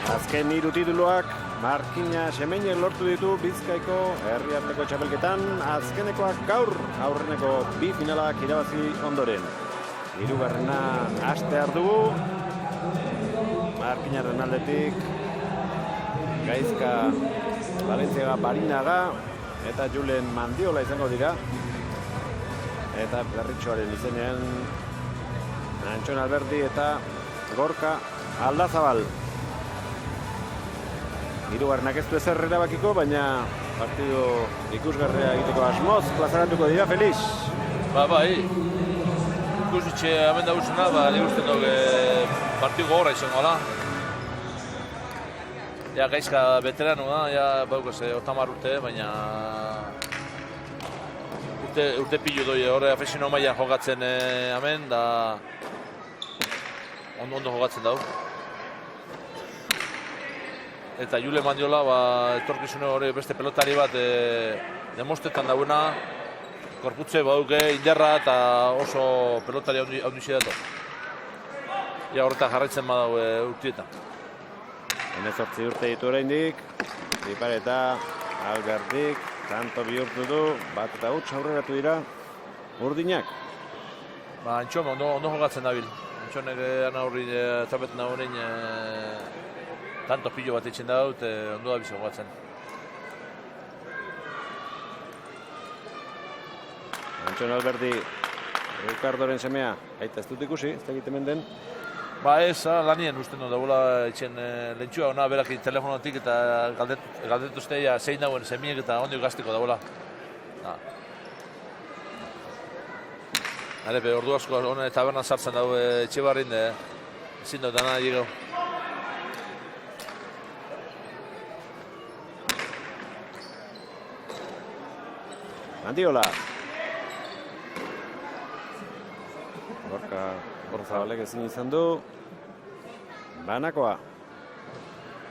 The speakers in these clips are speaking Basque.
Azken 3 tituluak Markina Semeinek lortu ditu Bizkaiko herriarteko txapelketan. Azkenekoak gaur aurreneko 2 finalak irabazi ondoren. 3. hastear dugu. Markinaren aldetik Gaizka, Valentziaga, Barinaga eta Julen Mandiola izango dira. Eta Berritxoaren izenean Antxon Alberdi eta Gorka Aldazabal. 3. ez du ezer erabakiko, baina partido ikusgarria egiteko asmoz plazaratuko dira, Felix. Bai, ikusitxe hemen dauzena, nik uste dut partido gogorra izango da. Ja, Gaizka veterano da, ja, baukaz, 30 urte, baina urte pilu doi, horre afesino mailan jokatzen hemen, da ondo jokatzen dago. Eta Jule Mandiola, etorkizune hori beste pelotari bat demostetan dauena, korputze baduke inderra eta oso pelotari haundi zidatu. Ja, horretan jarraitzen badau urtietan. 18 urte ditu oraindik, Bipareta, Alberdik, tanto bihurtu du, bat eta huts aurreratu dira urdinak. Antxon ondo jokatzen dabil. Antxonek horri txapetan daunein tanto pillo bat etxen daut, ondo da bizo jokatzen. Antxon Alberdi, Ricardoren semea, aita ez dut ikusi, ez da egiten den. Ez, lanien usten dut dagoela etxen lentxua hona berak telefonotik eta galdetuzte zein dauen semiek eta ondo gaztiko dagoela. Arepe, ordu asko honen tabernan sartzen dago etxe barrin, ezin dut dana llegau. Mandiola. Gorka Zabalek ezin izan du. Banakoa.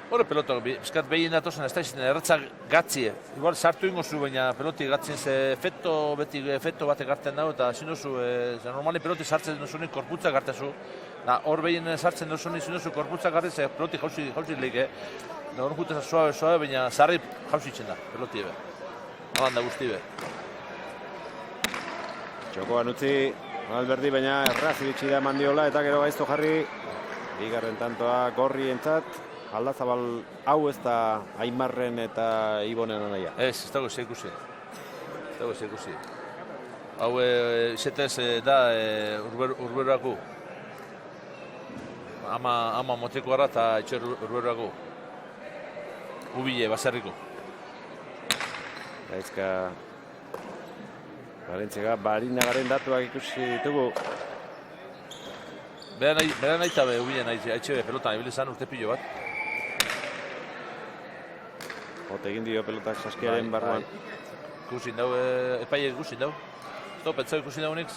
Hore pelota, bizkat behien datozen, ez da izan erratzak gatzie. Igual sartu ingo zu, baina peloti gatzien ze efekto batek gartzen dago, eta zin duzu, normali peloti sartzen duzunik korputza gartezu. Hor behien sartzen duzunik zin duzu korputza gartzen, ze peloti jauzi leike. Hor jutez suabe, baina zarri jauzi itxen da, peloti ebe. Halan da guzti ebe. Txokoan utzi Alberdi, baina erraz iritsi da Mandiola eta gero gaizto jarri. Bigarren tantoa Gorrientzat. Aldazabal hau ez da Aimarren eta Ibonen anaia. Ez dago ze ikusi. Hau izetez da urberoako. Ama moteko gara eta etxe urberoako. Ubile, baserriko. Gaizka Valentziaga, Barinagaren datuak ikusi ditugu. Bera nahi eta ubile nahi, etxe pelotan ebile zan urte pilo bat. Ote egin dio pelotak saskiaren barruan. Ikusin dau, epaiek ikusin dau. Esto pentsau ikusin daunik,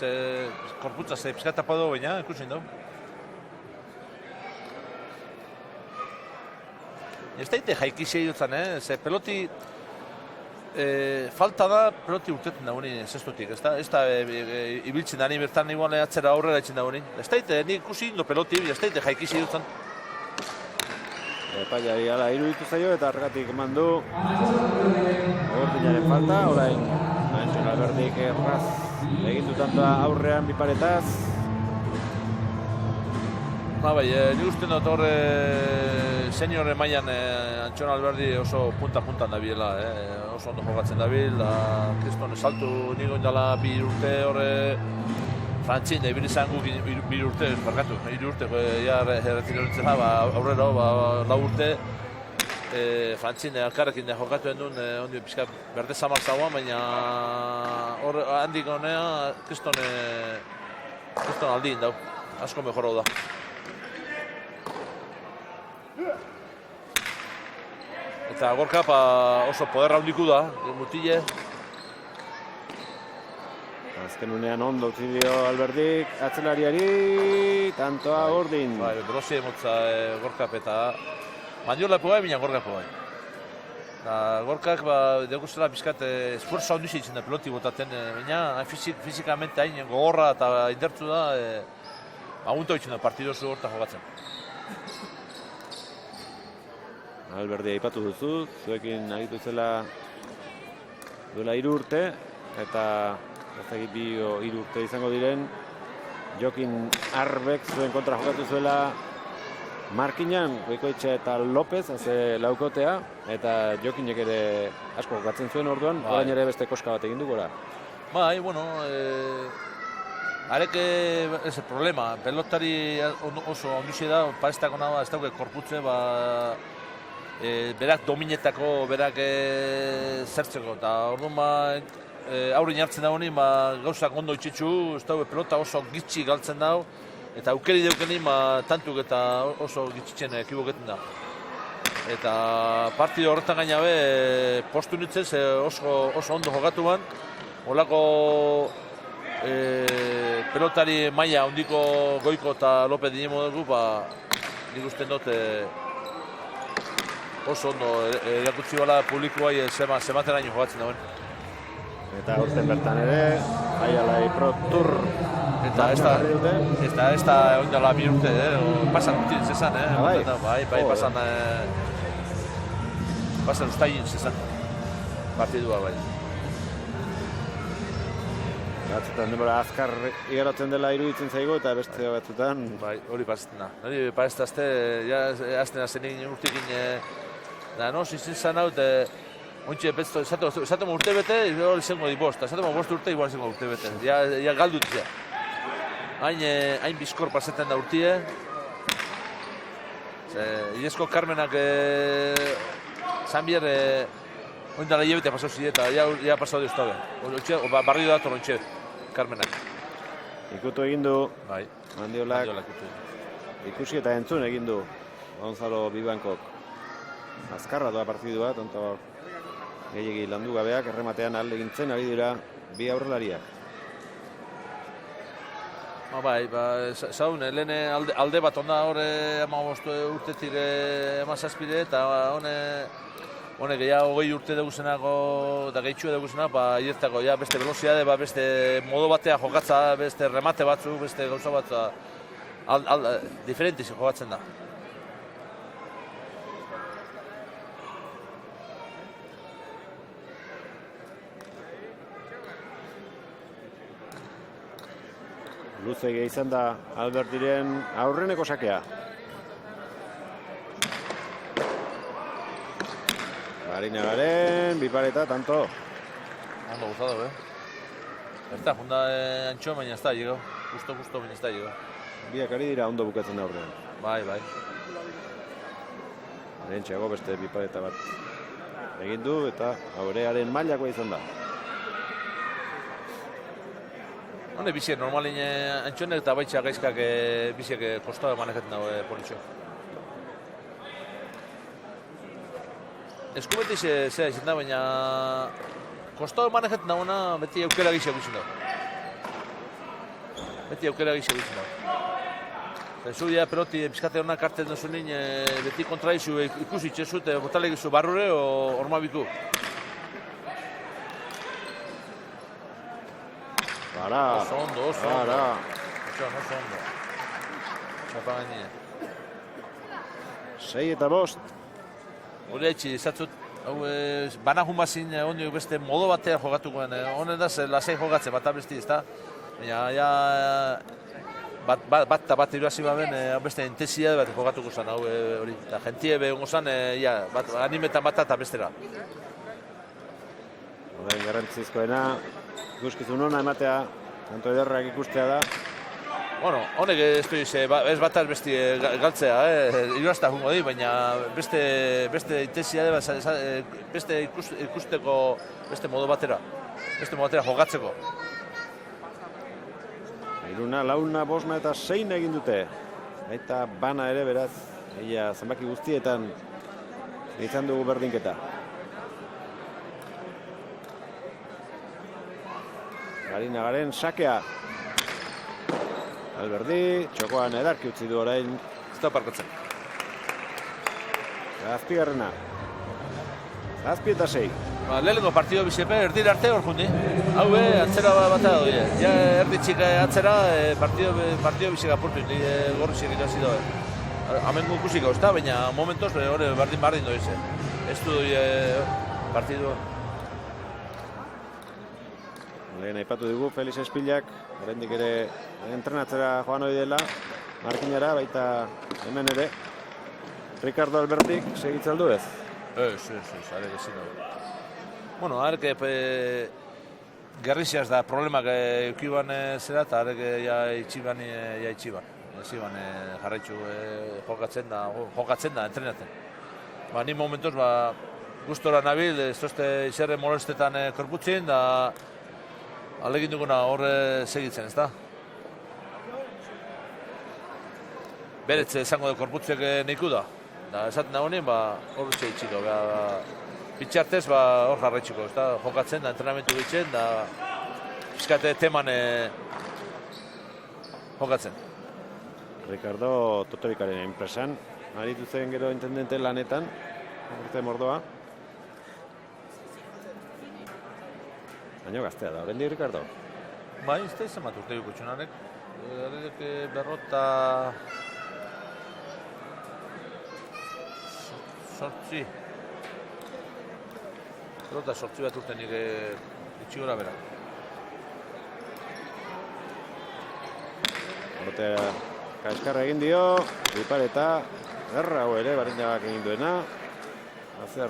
korputza ze pizkatapa dago baina, ikusin dau. Ez daite jaikizia dutzen, ze peloti falta da peloti urteten daunin zestutik, ez da ibiltzen dani bertan igual atzera aurrera etxen daunin. Ez daite, nik ikusi indo peloti, ez daite jaikizia dutzen. Epaiari ala iruditu zaio eta argatik eman du Gordinaren falta, orain Antxon Alberdik erraz egin dutantoa aurrean Biparetaz. Bai, nik uste dut horre senior mailan Antxon Alberdi oso punta-puntan dabilela, oso ondo jokatzen dabil, kriston saltu nigo indala 2 urte horre Frantzin, ebili zangu 2 urte, barkatu, 3 urte, erretiro nintzen aurrera, 4 urte. Frantzin, alkarrekin jokatu endun, ondi pixka berde zamar zauan, baina hor handik honea, kriston aldi indau, asko mejorau da. Eta Gorka oso poderra handiku da, mutile. Azken unean ondo utzi dio Alberdik, atzelariari, tantoa urdin. Berosi emotza Gorkap eta Mandiola epo bai, baina Gorkap bai. Gorkak deukustela bizkat esfuerzo handu zitzen da peloti botaten, baina fizikamente hain gogorra eta indertu da, agunta bitzen da partido zu horta jokatzen. Alberdi aipatu duzu, zuekin aritu zela duela 3 urte, eta ez dakit 3 urte izango diren, Jokin Arbek zuen kontra jokatu zuela Markinan, Goikoetxe eta Lopez, haze laukotea, eta Jokinek ere asko jokatzen zuen orduan, orain ere beste koska bat egin du gora. Bai, bueno, arek ez problema, pelotari oso onduxe da, pareztako nahi ez dauke korputze, berak dominetako, berak zertzeko, eta orduan aurrin hartzen da honi, gauzak ondo itxetxu, ez dauke pelota oso gitxi galtzen dau, eta aukeri deukeni, tantuk eta oso gitxitzen ekiboketen da. Eta partido horretan gainabe, postu nintzen, oso ondo jokatu ban, olako pelotari maila ondiko Goiko eta Lopez dinemo dugu, nik usten dut oso ondo erakutsi bala publikoa zemateraino jokatzen dauen. Eta aurten bertan ere, Aialai Pro Tour. Eta ez da oindala 2 urte, pasan urtin zezan, bai, pasan ustagin zezan, partidua bai. Batzutan denbora azkar igarotzen dela iruditzen zaigu, eta beste batzutan... Bai, hori pasetzen da. Hori pasetazte, azten azenik urtekin, da, no, zizien zan hau, ointxe bezto, esatemo urte bete, hori zengo di bost, esatemo 5 urte, igual zengo urte bete. Ja galdut zea. Hain bizkor pasetzen da urtie. Iezko Carmenak Zanbier oindala hilabete pasau zide eta ja pasau deuz tabe. Barri da dator ontxe Carmenak. Ikutu egin du, Bai. Mandiolak ikusi eta entzun egin du Gonzalo Bibankok. Azkarra doa partidua, tonto gehiagi landu gabeak, errematean alde gintzen ari dira bi aurrelariak. Bai, zaun, lehen alde bat onda horre 15 urtetik 17 eta hone gehiago 20 urte duguzenako eta gehitxue duguzenak, irtako beste veloziade, beste modo batea jokatza, beste remate batzu, beste gauza bat, diferentiz jokatzen da. Luzegia izan da Albertiren aurreneko sakea. Marinagaren, bipareta, tanto. Ondo gustado, Está, junda antxo, baina ez da, llegau. Justo, baina ez da, llegau. Biak ari dira ondo bukatzen da aurrean. Bai. Lehentxeago beste bipareta bat egin du eta aurearen mailakoa izan da. Hone biziek normalin antxonek eta baitxa gaizkak biziek kostado manejaten dago politxo. Eskubeti zera izan da, baina kostado manejaten dagoena beti aukera gizia guzien dago. Zuia peloti pizkate honak hartzen duzu nien beti kontraizu ikusi txezut botalek izu barrure o ormabiku. Oso ondo. Oso ondo. Zapagainia. 6 eta 5. Hore etxi, izatzut, banahun bazin ondio beste modo batea jogatukoen. Honen da, lasei jogatzen, bat abesti, ez da? Baina, bat iruazi baben, beste intensia bat jogatuko zen, hori. Eta jentie behongo zen, animetan bat eta bestera. Horren garrantzizkoena, ikuskizun hona ematea, tanto ederrak ikustea da. Bueno, honek ez bat besti galtzea, iruazta jungo di, baina beste intensia beste ikusteko, beste modu batera jogatzeko. Iruna, launa, bosna eta 6 egin dute. Eta bana ere beraz, zenbaki guztietan izan dugu berdinketa. Marinagaren sakea. Alberdi, txokoan edarki utzi du orain. Ez da parkatzen. Zazpigarrena. 7 eta 6. Lehenengo partido bizepe, erdira arte hor jundi. Hau atzera bat da doi. Ja erditxik atzera, partido bizeka purtu, gorri zirrik hasi doa. Hemen ikusiko, ezta, baina momentoz hori bardin doiz. Ez du partidu. Lehen aipatu dugu Felix Espilak, oraindik ere entrenatzera joan hori dela, Markinara, baita hemen ere. Ricardo Albertik segitzen du ez? Ez, arek ezin da. Bueno, arek gerriziaz da problemak eukiban zera, eta arek itxiban. Eziban jarraitzu jokatzen da, entrenatzen. Ni momentoz, gustora nabil, ez dozte izerre molestetan korputzen, da alegin duguna horre segitzen, ez da? Beretze esango da korputzek neiku da. Da, esaten da honien, hor itxiko. Bitxartez, hor jarraitzuko, ez da? Jokatzen da, entrenamentu gitzen, da pizkate teman jokatzen. Ricardo Totorikaren enpresan, aritu zen gero intendente lanetan, urte mordoa. Baina gaztea da, horrendi Ricardo? Bai, ez da izan bat urte dugu txunarek. Berrota... Sortzi. Berrota sortzi bat urte nik itxigora bera. Horretea kaskarra egin dio, Ipareta, erra hau ere, Barinagak egin duena.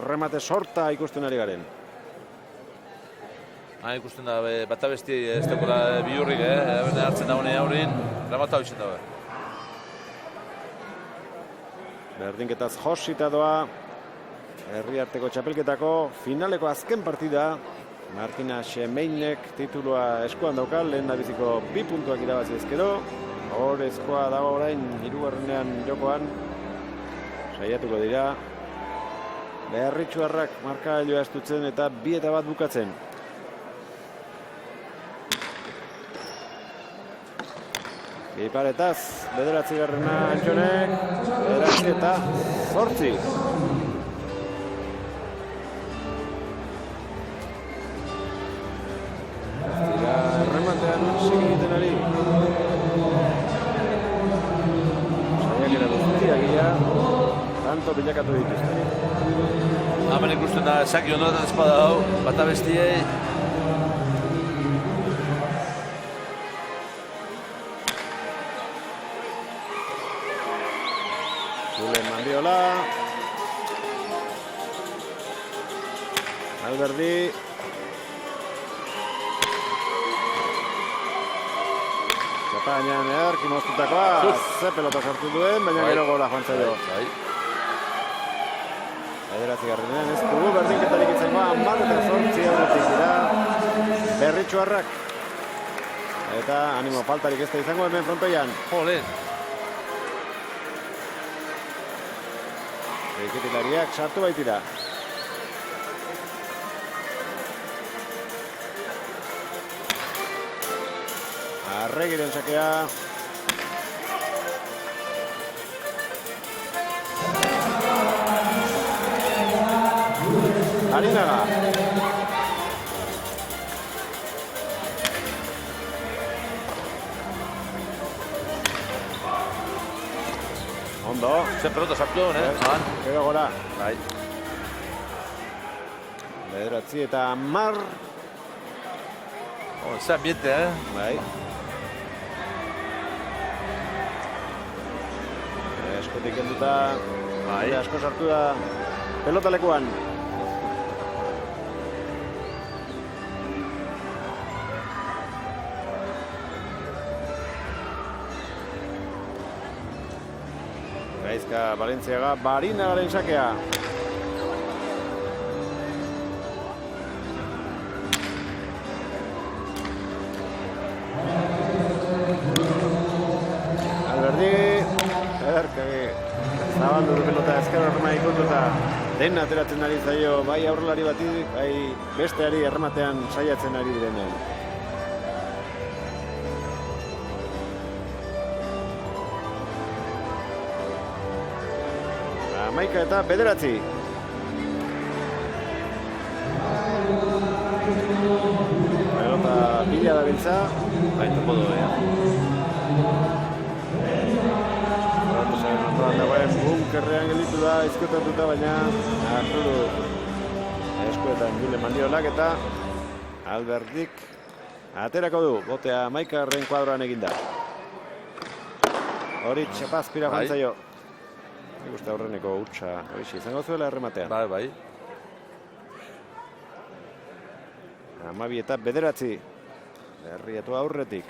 Remate sorta ikusten ari garen. Ikusten da, bat abesti ez dagoela bihurrik, berde hartzen da honi aurrin, remata hau izan da. Berdinketaz josita doa, herriarteko txapelketako finaleko azken partida. Martina Xemeinek titulua eskuan daukal, lehen da biziko 2 puntuak irabazi ezkero. Horezkoa dago orain, 3. jokoan. Saiatuko dira. Beharritxuarrak markagailua estutzen eta 2-1 bukatzen. Iparetaz, 9. Antxonek, 9 eta 8. Errematean segiten ari. Saiakera guztiagia, tanto bilakatu dituzte. Hemen ikusten da, esaki ondoetan espada hau, bat abestiei. Julen Mandiola. Alberdi. Txapainan earki moztutakoa, ze pelota sartu duen, baina gero gola joan zaio. 9. ez dugu berdinketarik izango, 10-8 aurretik dira Berritxuarrak. Eta animo faltarik ez da izango hemen frontoian. Jolen. Ekitilariak sartu baitira. Arregiren sakea. Arinaga. Ondo. Ze pelota sartu duen, Gero gora. Bai. 9 eta 10. Ze ambiente, Bai. Eskotik kenduta. Bai. Asko sartu da pelota lekuan. Gaizka Valentziaga, Barinagaren sakea. Alberdi, zabaldu du pelota ezker horrema ikututa. Den ateratzen ari zaio, bai aurrelari bati, bai besteari errematean saiatzen ari direnen. Amaika eta 9. Pelota bila da biltza. Baita podo, Kanpoan dagoen bunkerrean gelditu da, izkotatuta, baina hartu du eskuetan Julen Mandiolak eta Alberdik aterako du, botea Maikarren kuadroan eginda. Hori txapazpira joan Nik uste aurreneko hutsa horixe izango zuela errematean. Bai. 12 eta 9. Herriatu aurretik.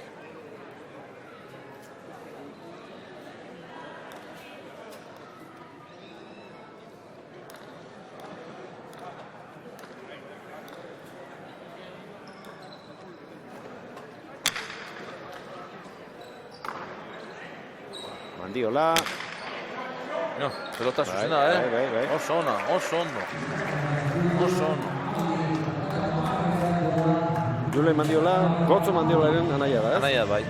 Mandiola. No, pelota zuzena, Bai. Oso ondo. Julen Mandiola, Gotzo Mandiolaren anaia da, ez? Anaia, bai.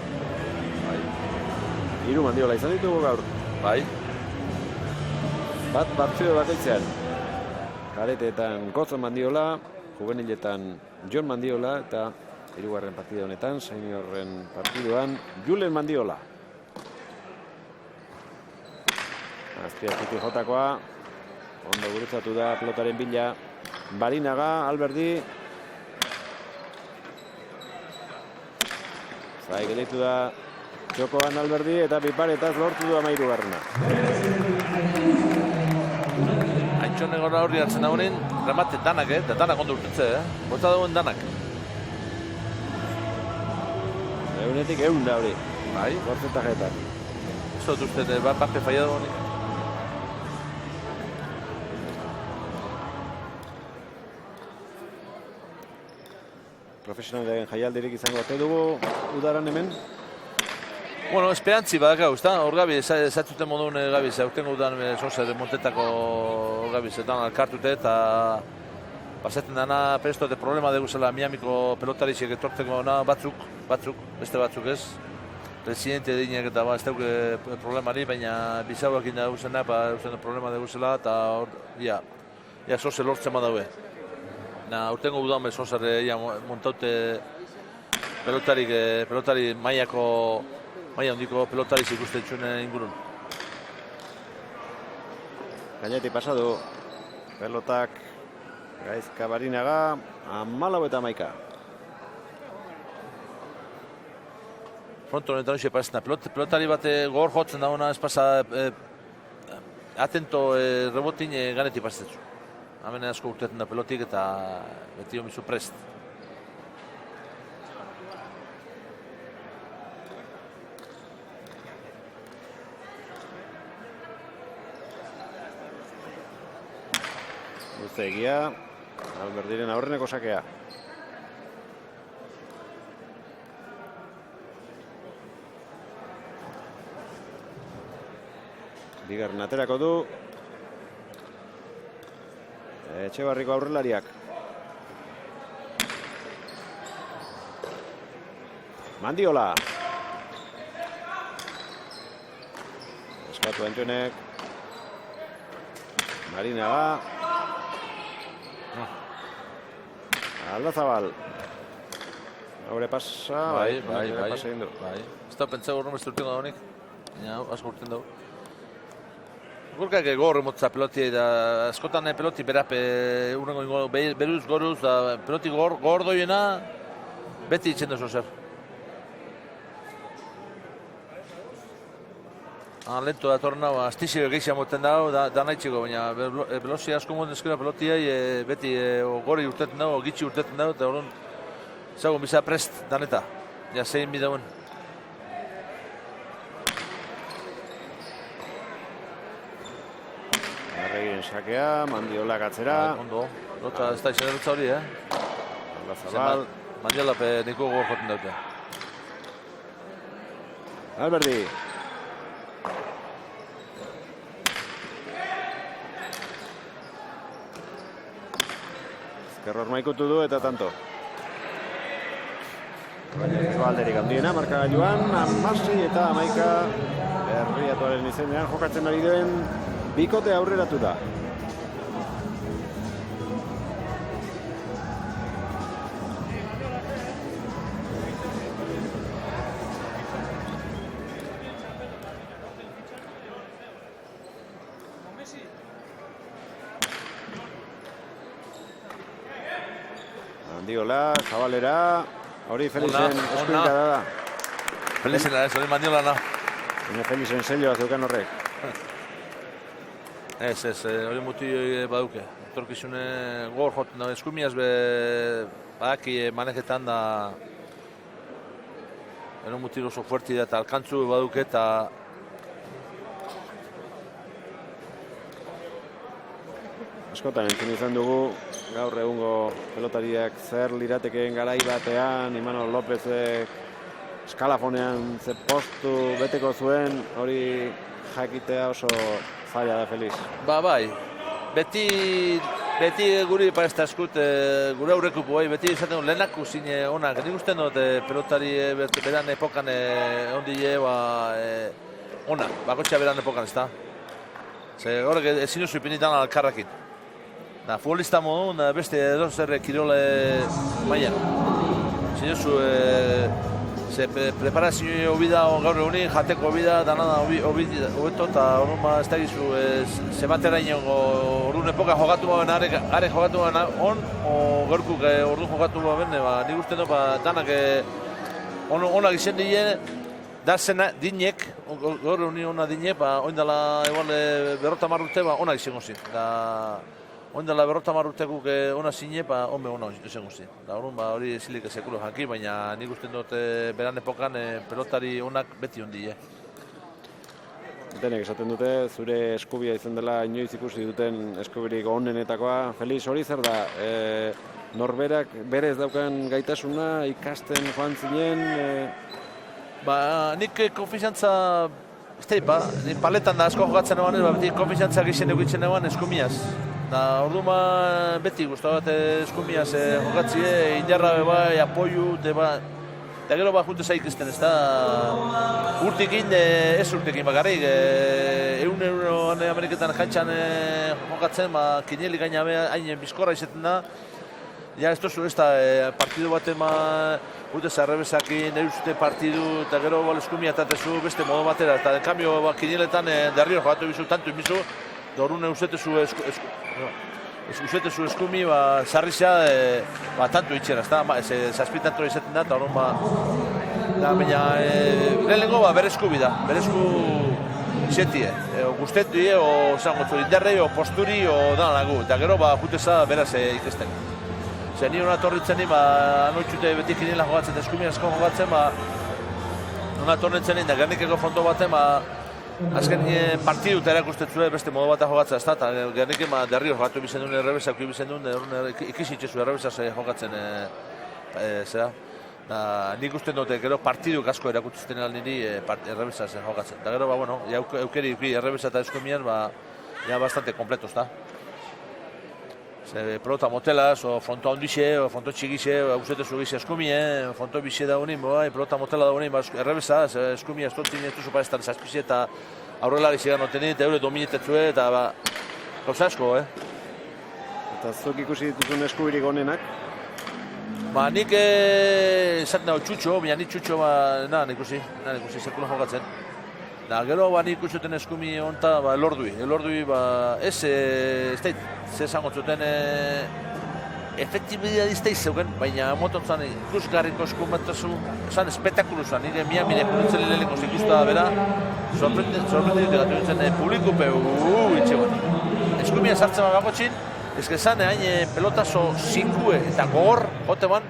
3 Mandiola izan ditugu gaur. Bai. Bat partido bakoitzean. Kareteetan Gotzo Mandiola, juveniletan Jon Mandiola eta 3. partida honetan, seniorren partidoan Julen Mandiola. Azpiazuti jotakoa, ondo gurutzatu da pelotaren bila. Barinaga, Alberdi. Zai gelditu da txokoan Alberdi eta piparetaz lortu du 13. Antxone gora horri hartzen daunen, remate danak, danak ondo urtetze, bota dauen danak. Eunetik 100 da hori. Bai. Porcentajeetan. Ez dut uste, parte fallado honik. Profesionalen jaialdirik izango ote dugu udaran hemen. Bueno, esperantzi badakau, ezta? Hor gabi, ezatzuten modun gabi, aurtengo udan zozer montetako gabi, zetan alkartute eta pasatzen dana prestote problema deguzela Miamiko pelotarixek etortzeko batzuk, beste batzuk ez. Presidente dinek eta ez dauke problemari, baina bizauak inda duguzena, problema deguzela eta hor, ja zozer lortzen badaue. Urtengo udan bez zozer montaute pelotari maila hondiko pelotari ikusten txunen ingurun. Gainetik pasadu pelotak Gaizka Barinaga 14 eta 11. Fronto honetan hoxe pasena, pelotari bat gogor jotzen dauna ez pasa atento rebotin ganetik pasetzu. Hemen asko urtetan da pelotik eta beti homizu prest. Luze egia, Alberdiren aurreneko sakea. Bigarren aterako du Etxebarriko aurrelariak. Mandiola. Eskatu Antxonek. Barinaga. Aldazabal. Haure pasa. Bai. Pasa egin du. Ez da pentsa gorro mesturten da honik. Asko urten dugu. Gurkak gorri motza pelotia da, askotan peloti berape urrengo ingo beruz goruz da peloti gordoiena beti itzen duzu zer. Lento da torna, astizio egizia moten dago, da nahi txiko, baina velozia asko moten eskera pelotia beti gori urteten dago, gitxi urteten dago, eta horren zagun bizar prest daneta, ja zein bidauen. Sakea, Mandiola atzera. Ondo, lota ez da izan erotza hori, Aldazabal. Mandiola niko gogor joten daute. Alberdi. Ezkerror maikutu du eta tanto. Alderik handiena, markagailuan, 16 eta 11 Herriatuaren izenean jokatzen ari duen bikote aurreratu da. Mandiola, Zabalera, hori Felixen eskuinkada da. Felixen ez, hori Mandiolana. Baina Felixen selloa zeukan horrek. Ez, hori muti baduke. Etorkizune gor joten da, eskumiaz badaki maneketan da eno muti oso fuerti da eta alkantzu baduke eta askotan entzun izan dugu, gaur egungo pelotariak zer liratekeen garai batean, Imanol Lopezek eskalafonean ze postu beteko zuen, hori jakitea oso zaila da, Felix. Bai, beti guri parezta eskut, gure aurrekupu bai, beti izaten dut lehenako zine onak. Nik usten dut pelotari beran epokan ondile onak, bakotxea beran epokan, ez da? Horrek ezin duzu ipinitan alkarrakin. Futbolista modun beste edo zer kirole maia. Ezin duzu preparazio hobida gaur egunin, jateko hobida, danada hobeto eta orduan ez da gizu ze batera inongo orduan epoka jogatu baben, are jogatu baben on, o gaurkuk orduan jogatu baben, nik uste dut danak onak izen dien, darzena dinek, gaur egunin onak dinek, oindala igual berrota marrute onak izango zin. Oindala berrota marrutekuk ona zine, honbe ona izango zin. Hori zilik sekulo janki, baina nik uste dut beran epokan pelotari onak beti ondile. Denek esaten dute, zure eskubia izan dela inoiz ikusi duten eskubirik onenetakoa. Felix, hori zer da? Norberak berez daukan gaitasuna, ikasten joan zinen? Nik konfiantza, nik paletan da asko jokatzen eban, beti konfiantza gizien egitzen eban eskumiaz. Orduan beti guztabat eskumiaz jokatzie, indarra bai, apoiu, eta gero junte zaik izten, ez da urtekin, ez urtekin bakarrik, egun Ameriketan jantxan jokatzen, kineli gaina hain bizkorra izaten da, ja ez tozu ez da partidu baten gute zarrebezakin, eruzte partidu, eta gero eskumia tatezu beste modu batera, eta en cambio kineletan derriro jokatu bizu, tanto inbizu, dorun eusetezu eskumi, zarrizea, tanto itxera, zazpitanto izaten da, eta horren baina lehenengo berezku bida, berezku izetie, guztetie, o zangotu indarrei, o posturi, o danagu, eta gero juteza beraz ikesten. Ni hona torritzen ni, anoitxute beti kinela jogatzen, eskumi asko jogatzen, hona torritzen ni, da Gernikeko fondo baten, azken partidu eta erakustetzue beste modu bat jogatzen, ez da, eta Gernik derrio jogatu bizen duen, errebesak bizen duen, ikizitxezu errebesaz jogatzen, zera. Nik usten dute, gero partidu asko erakutzen niri errebesaz jogatzen. Da gero, eukeri errebesa eta eskumian, bastante kompleto, ez da. Pelota motelaz, o fronto handixe, o fronto txigixe, hauzetezu gize eskumien, fronto bixe da honin, pelota motela da honin, errebeza, eskumia ez dutzen ez duzu pareztan zazpize eta aurrelari zigan notenit, eta eure dominetetzue, eta gauza asko, Eta zuk ikusi dituzun eskubirik onenak? Nik esaten dago txutxo, baina nik txutxo, nahan ikusi sekulo jokatzen. Gero nik ikusuten eskumi onta elordui, ez ze esango zuten efektibidea dizteiz zeugen, baina moton zan ikusgarriko eskumatazu, esan espektakulu zan, nire Miami kurutzen lehenko zikustu da bera, sorprenditu gatu nintzen publikupe itxegoen. Eskumia sartzen bakotxin, ezke zan hain pelotazo zikue eta gogor, jote ban,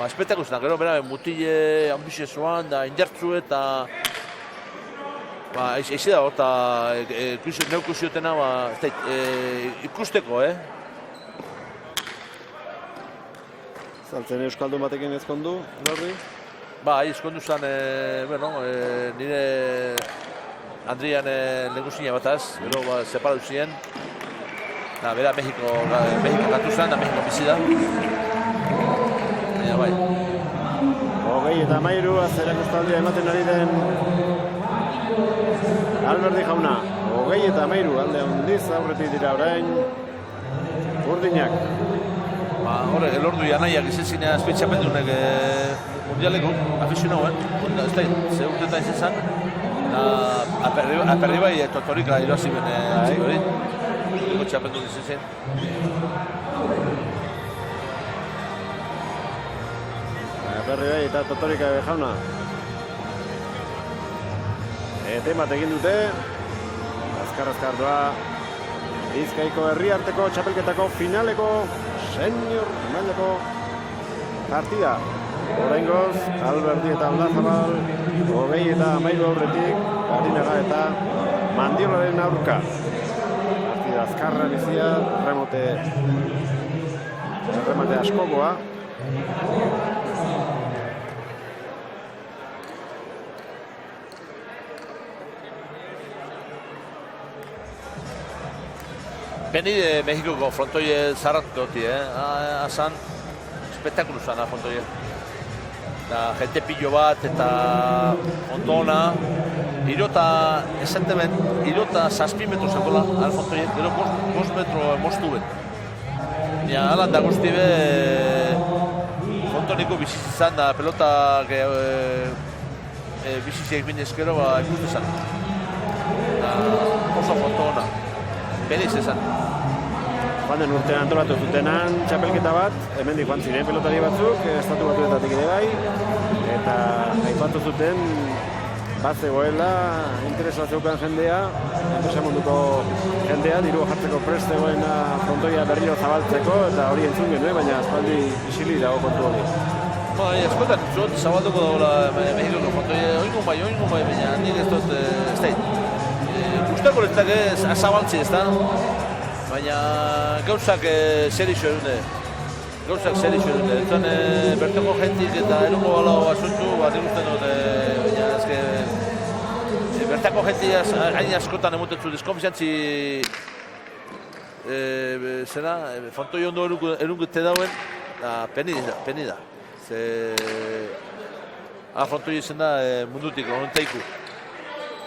espektakulu zan, gero bera mutile ambiziozuan, da indartzu eta eizi dago, eta neukusiotena ikusteko, Zaltzen euskaldun batekin ezkondu, Lorri? Ezkondu zen, nire Andrian negusina bataz, gero separatu ziren. Bera Mexiko gatu zen, da Mexiko bizida. 23 azerak ustaldia ematen ari den Alberdi jauna, 23 alde handiz aurretik dira orain urdinak. Horre, elordu anaiak izan zinea espetxapendunek mundialeko afizionauen, ez da, ze urtetan izan zen, aperri bai Totorika iroazi ben hori, txapendun izan zen. Berri bai eta Totorika jauna. Eten bat egin dute. Azkar doa. Bizkaiko herriarteko txapelketako finaleko senior mailako partida. Oraingoz, Alberdi eta Aldazabal, 20 eta 13 aurretik, Garinaga eta Mandiolaren aurka. Partida azkarra bizia, remate askokoa. Beni de Mexikoko frontoie zarrat doti, Asan, espektakulu zana frontoie. Da, gente pillo bat eta ondona. Irota, esentemen, irota 6 metro zegoela, alfontoie, gero 5 metro moztu ben. Ja, alan da guzti be, fontoniko bizitzan da, pelota bizitziak binezkero, ikuste zen. Oso fontona, beniz esan. Joan den urtean antolatu zutenan txapelketa bat, hemendik joan ziren pelotari batzuk, estatu batuetatik ere bai, eta aipatu zuten bat zegoela, interesa zeukan jendea, enpresa munduko jendea, diru jartzeko prest zegoena frontoia berriro zabaltzeko, eta hori entzun genuen, baina aspaldi isili dago kontu hori. Eskotan, zabalduko dagoela Mexikoko frontoia, oingun bai, baina nik ez dut, ez da. Gustako lehetak ez zabaltzi ez da, baina gauzak zer iso edunde. Entzan, bertoko jentik eta erungo balau asuntu, nik uste dut, baina ezke... Bertako jentik hain askotan emotetzu deskonfiziantzi... Zena, fontoi ondo erungute dauen, peni da. Fontoi izen da mundutik, onentaiku.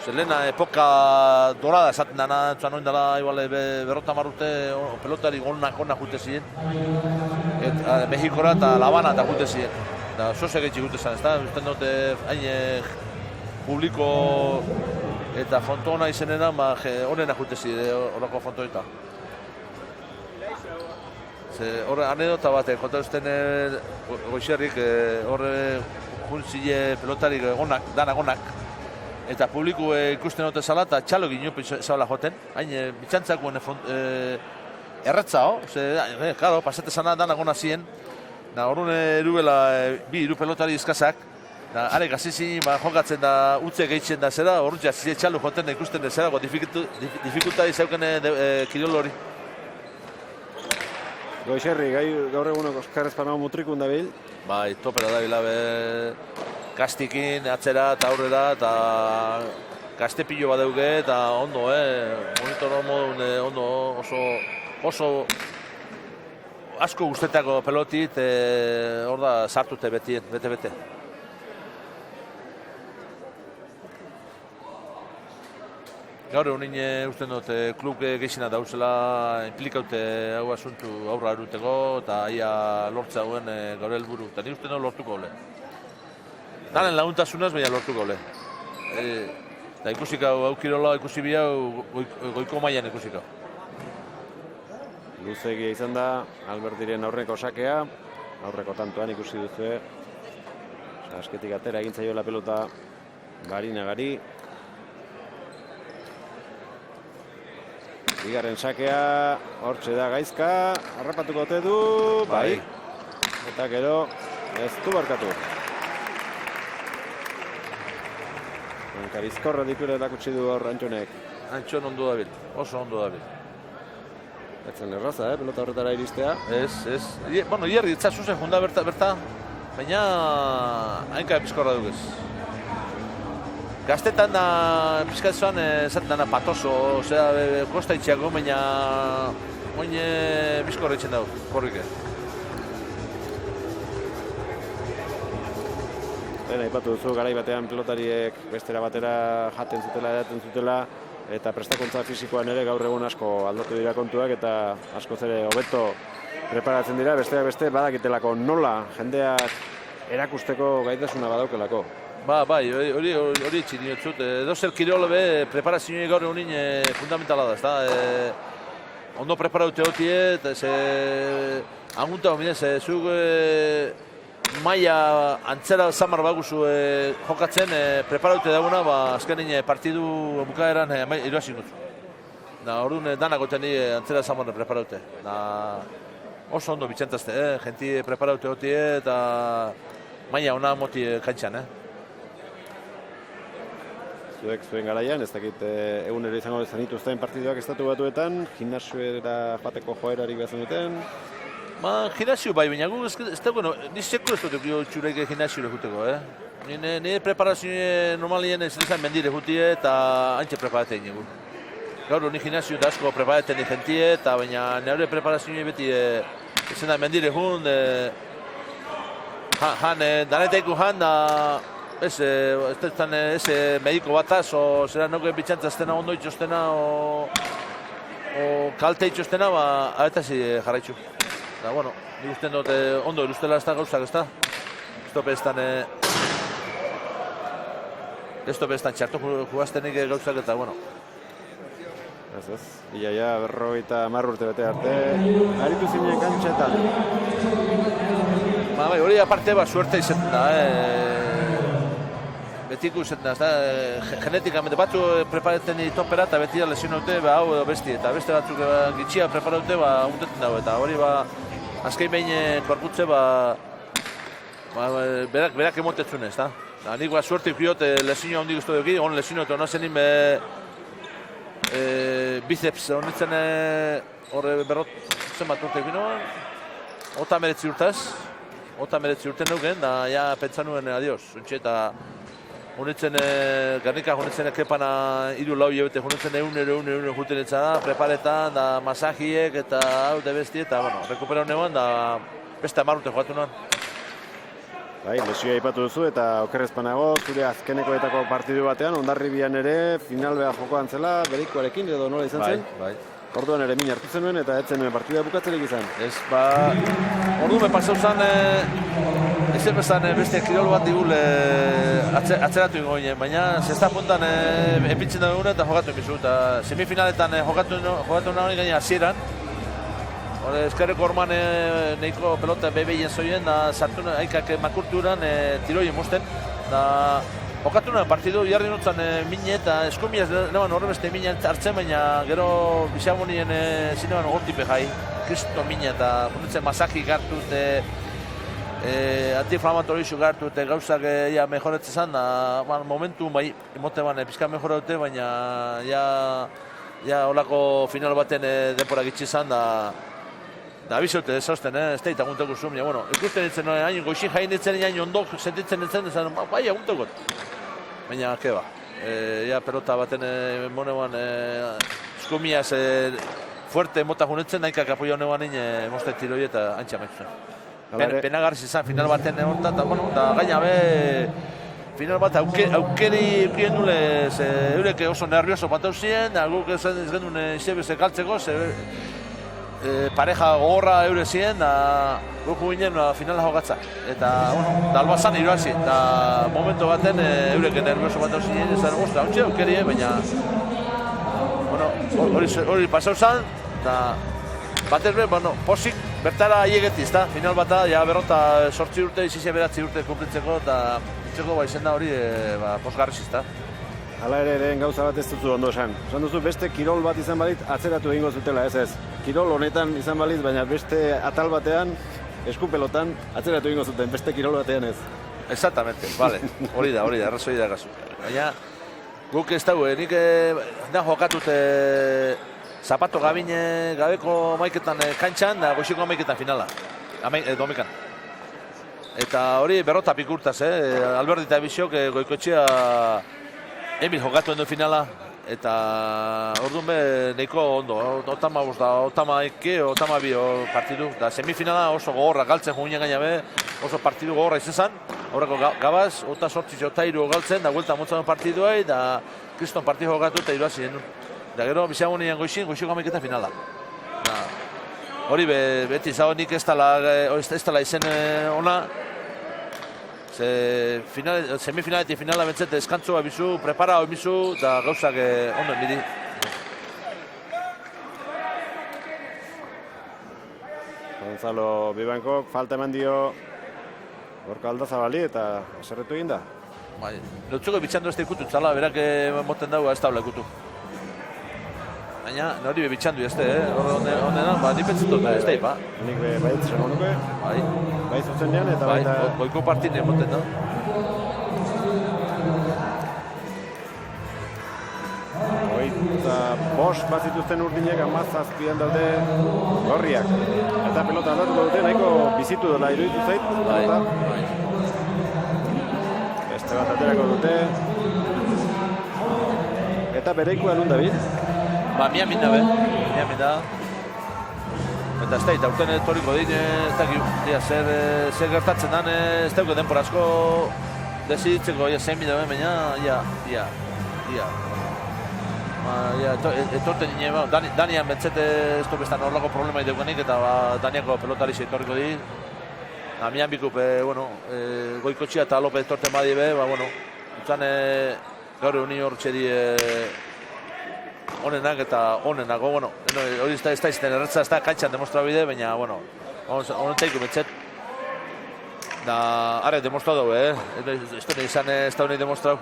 Lehena epoka dorada esaten dana, entzua noin dela berrota marrute pelotari onak jute ziren. Mexikora eta La Habana eta jute ziren. Sozek etxik jute zen, ez da? Usten dute hain publiko eta fontona izenena, horrena jute ziren, horako fontoita. Horre anedota bat, konta duzten goizerrik, horre juntzile pelotarik danak onak. Eta publiko ikusten dute zala eta txalo ginopi zabala joten. Hain bitxantzakuen erretza, claro, pasate zana danak ona ziren. Horren erubela bi iru pelotari izkazak. Are gazizi jokatzen da utze gehitzen da zera, horren jazizia txalo joten ikusten da zera, difikultari zeuken kirol hori. Goixerri, gaur eguneko Oskarrezpanau mutrikun dabil. Bai, topera dabila kastikin, atzera eta aurrera, eta kaste pilo bat dugu, eta ondo, monitoro modun ondo, oso asko guztetako pelotit, hor da sartute bete. Gaur egunin usten dut, klub geixina dauzela, implikaute hau asuntu aurra eruteko, eta ia lortza hauen gaur helburu, eta nik usten dut lortuko ole. Danen laguntasunaz, baina lortuko ole. Eta ikusik hau kirola, ikusi bi hau, goiko mailan ikusik hau. Luzegia izan da, Alberdiren aurreko sakea, aurreko tantoan ikusi duzue. Asketik atera egin zaiola pelota Garinagari. Bigarren sakea, hortxe da Gaizka, harrapatuko ote du, bai. Eta gero, ez du barkatu. Bizkorra dikure erakutsi du hor Antxonek. Antxon ondo dabil, oso ondo dabil. Etzen erraza, pelota horretara iristea. Ez. Bueno, hierri, zuzen junda berta, baina hainka bizkorra dugez. Gaztetan da, pizkatzuan, esaten dana patoso, kosta itxiako, baina oin bizkorra itxen dago, korrike. Aipatu duzu, garai batean pelotariek bestera batera jaten zutela, edaten zutela, eta prestakuntza fisikoan ere gaur egun asko aldatu dira kontuak, eta askoz ere hobeto preparatzen dira, besteak beste badakitelako nola jendeak erakusteko gaitasuna badaukelako. Bai, hori etxin diotzut. Edozer kirol preparazioa gaur egunin fundamentala da, ezta? Ondo preparaute hotie, eta angunta hominez, zuk maila antzera zamar baguzu jokatzen, preparaute dauna, azkenin partidu bukaeran irabazi dut. Orduan danak goten antzera zamar preparaute. Oso ondo bitxentazte, jenti preparaute hotie eta maila ona moti kantxan. Zuek zuen garaian, ez dakit egunero izango zenituzten partiduak estatu batuetan, gimnasioera joateko joerarik behar duten? Gimnasio bai, baina gu ez dago, ni seko ez dut txurek gimnasio juteko. Nire preparazio normalien ez izan mendire jutie eta antxe preparatzen dugu. Gaur ni gimnasio da asko preparatzen jentie eta baina nire preparazio beti ezen da mendire jun, danetaiku jan da ez mediko bataz, o zera noke bitxantzaztena ondo itxostena o kalte itxostena, abetazi jarraitzu. Da, bueno, nik usten dut ondo erustela ez da gauzak, ez da? Ez tope ez da txartu jugaztenik gauzak eta, bueno. Ez, iaia berrogeita 10 urte bete arte, aritu zinen kantxetan. Hori aparte suerte izaten da, betiko izaten da, genetikamente batzu preparatzen ditopera eta beti da lesionaute, hau edo besti, eta beste batzuk gitxia preparaute, untetzen dago, eta hori azkein behin korputze, berak emotetzun ez, da? Nik suerte ikiot lesioa hondik uste duki, on lesioa eta hona zenin biceps honitzen horre berrot zenbat urte egin ota 19 urtaz, 19 urte neuken, da ja pentsa nuen adios, eta honitzen garnika honitzen ekepana 3-4 hilabete honitzen egunero juten da, preparetan, da masajiek eta hau de besti, eta bueno, rekupera honean, da beste 10 urte jugatu nuen. Bai, lesioa ipatu duzu eta okerrezpanago, zure azkenekoetako partidu batean, Hondarribian ere final behar jokoan zela, berikoarekin edo nola izan zen? Bai. Orduan ere min hartu zenuen eta etzen nuen partida bukatzerik izan. Ez, orduan pasau zen, ezer bezan beste kirol bat digul atzeratu ingo ginen, baina zesta puntan epitzen da dugune eta jokatu emizu, eta semifinaletan jokatu nahi gaina hasieran. Ezkerreko orman nahiko pelota bebeien zoien, da sartu haikak makurturan tiroien musten. Jokatu nahi partidu, jarri nutzen mine eta eskumiaz neban horre beste mine hartzen, baina gero bisagonien zineban hortipe jai. Kristo mine eta bunditzen masakik hartu, anti-inflamatorizu hartu, gauzak mejoretzen zen, momentu bai, imote pizka mejoraute, baina holako final baten denpora gitsi zen, da abizote ez hausten, ez da itagunteko zuen, bueno, ikusten ditzen, hain goixin jain ditzen, hain ondok sentitzen ditzen, bai, aguntekot. Baina, keba, pelota baten monean eskumiaz fuerte mota junetzen, nahikak apoio honean mozten tiroi eta antxa maitzen. Penagarriz izan final baten egontan, eta, bueno, da gaina final bat aukeri ukien nulez, eurek oso nervioso batau ziren, guk ez genuen izebeze galtzeko, pareja gogorra eure ziren, da guk ginen finala jokatza. Eta, bueno, dalbazan irazi, eta momento baten eurek nervioso batau ziren, ez da guzti, hauntxe aukeri, baina, bueno, hori pasau zan, eta batez be, bueno, posik bertara aiegetiz, da, final bata, ja berrota 8 urte, 9 urte kumplitzeko, eta itzeko izen da hori posgarriz, da. Hala ere, gauza bat ez duzu ondo esan. Esan duzu beste kirol bat izan balit, atzeratu egingo zutela, ez. Kirol honetan izan baliz, baina beste atal batean, eskupelotan, atzeratu egingo zuten, beste kirol batean ez. Exactamente, vale, hori da, errazoi da gazu. Baina, guk ez dago, nik da jokatut zapato gabine gabeko maiketan kantxan, da goxiko maiketan finala, domikan. Eta hori berrota pikurtaz, Alberdi eta Biziok goikotxea Emil jokatu endo finala, eta orduan nahiko ondo, otama bi partidu. Da semifinala oso gogorra galtzen juginen gaina oso partidu gogorra izan, horreko gabaz, 8-8 galtzen, da guelta motzaren partiduai, da kriston partidu jokatu eta iruazi genuen. Da gero, biziagonean goixiko amaiketan finala. Hori beti zago nik ez dela izen ona, semifinala eta finala bentzete eskantzua bizu, prepara hori bizu, da gauzak ondo enbidi. Gonzalo Bibankok, falta eman dio Gorka Aldazabali eta eserretu egin da. Bai, lotzuko bitxandu ez da ikutu txala, berak moten dago ez tabla ikutu. Baina, nori bitxandu ez da, Horrena, nipetzetot ez da, ba. Nik baiet zen honuke. Bai. Bai zuzen dian, eta Bai, baita... goiko partine moten da. Eta bost bat zituzten urdinek, 17an daude gorriak. Eta pelota aldatuko dute, nahiko bizitu dela iruditu zait. Bai. Beste bat aterako dute. Eta bereikoa nun David? Ba, Miamin da. Eta ez da, urten etorriko din, ez da, zer gertatzen dan, ez da, denpora asko desiditzeko, zein bida baina, ia. Etorten nire, Danian bentzete ez du bestan horlako problema ideukanik, eta Daniako pelotari etorriko di. Mian bikup, Goikotxia eta Lopez etorten badi be, utzan gaur egun hor txedi onenak eta onenako, hori ez da izten erretza, ez da kantxan demostra bide, baina, honeteiko bentzet. Da, arre demostra dugu, ez da izan ez da honi demostrau.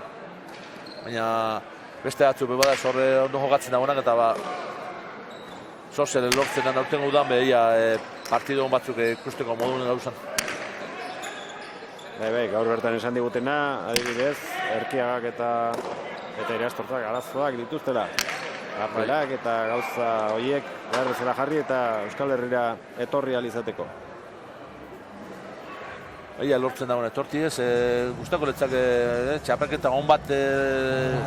Baina, beste atzu bebada zorre ondo jogatzen dagoenak eta zozer lortzen da aurten gudan behia partidu hon batzuk ikusteko moduen gauzan. Bai, gaur bertan esan digutena, adibidez, Erkiagak eta Irastortzak arazoak dituztela. Apelak eta gauza horiek beharrezela jarri eta Euskal Herrira etorri alizateko. Ia lortzen dagoen etorti ez, guztako letzak txapelketa hon bat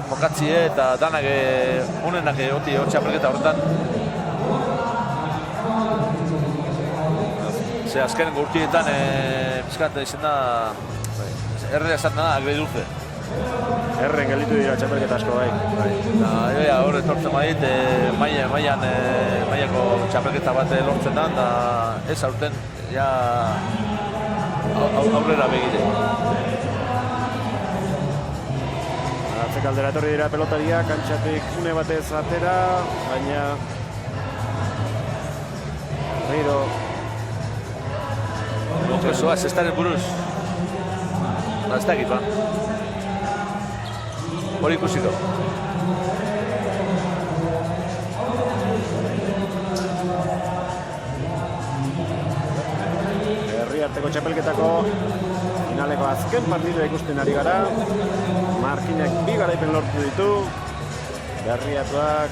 jokatzie eta danak honenak oti hor txapelketa horretan. Ze azkenen gurtietan pizkat izan da, erre esan da, agbe dulce. Erren gelditu dira txapelketa asko bai. Eta hor etortzen badit, mailako txapelketa bat lortzen da, eta ez aurten, aurrera begire. Atzek aldera etorri dira pelotaria, kantxatik une batez atera, baina Reiro Gopezoa, ez estaren buruz. Ez da ekipa. Hori ikusiko. Arteko txapelketako finaleko azken partidua ikusten ari gara. Markinak 2 garaipen lortu ditu. Berriatuak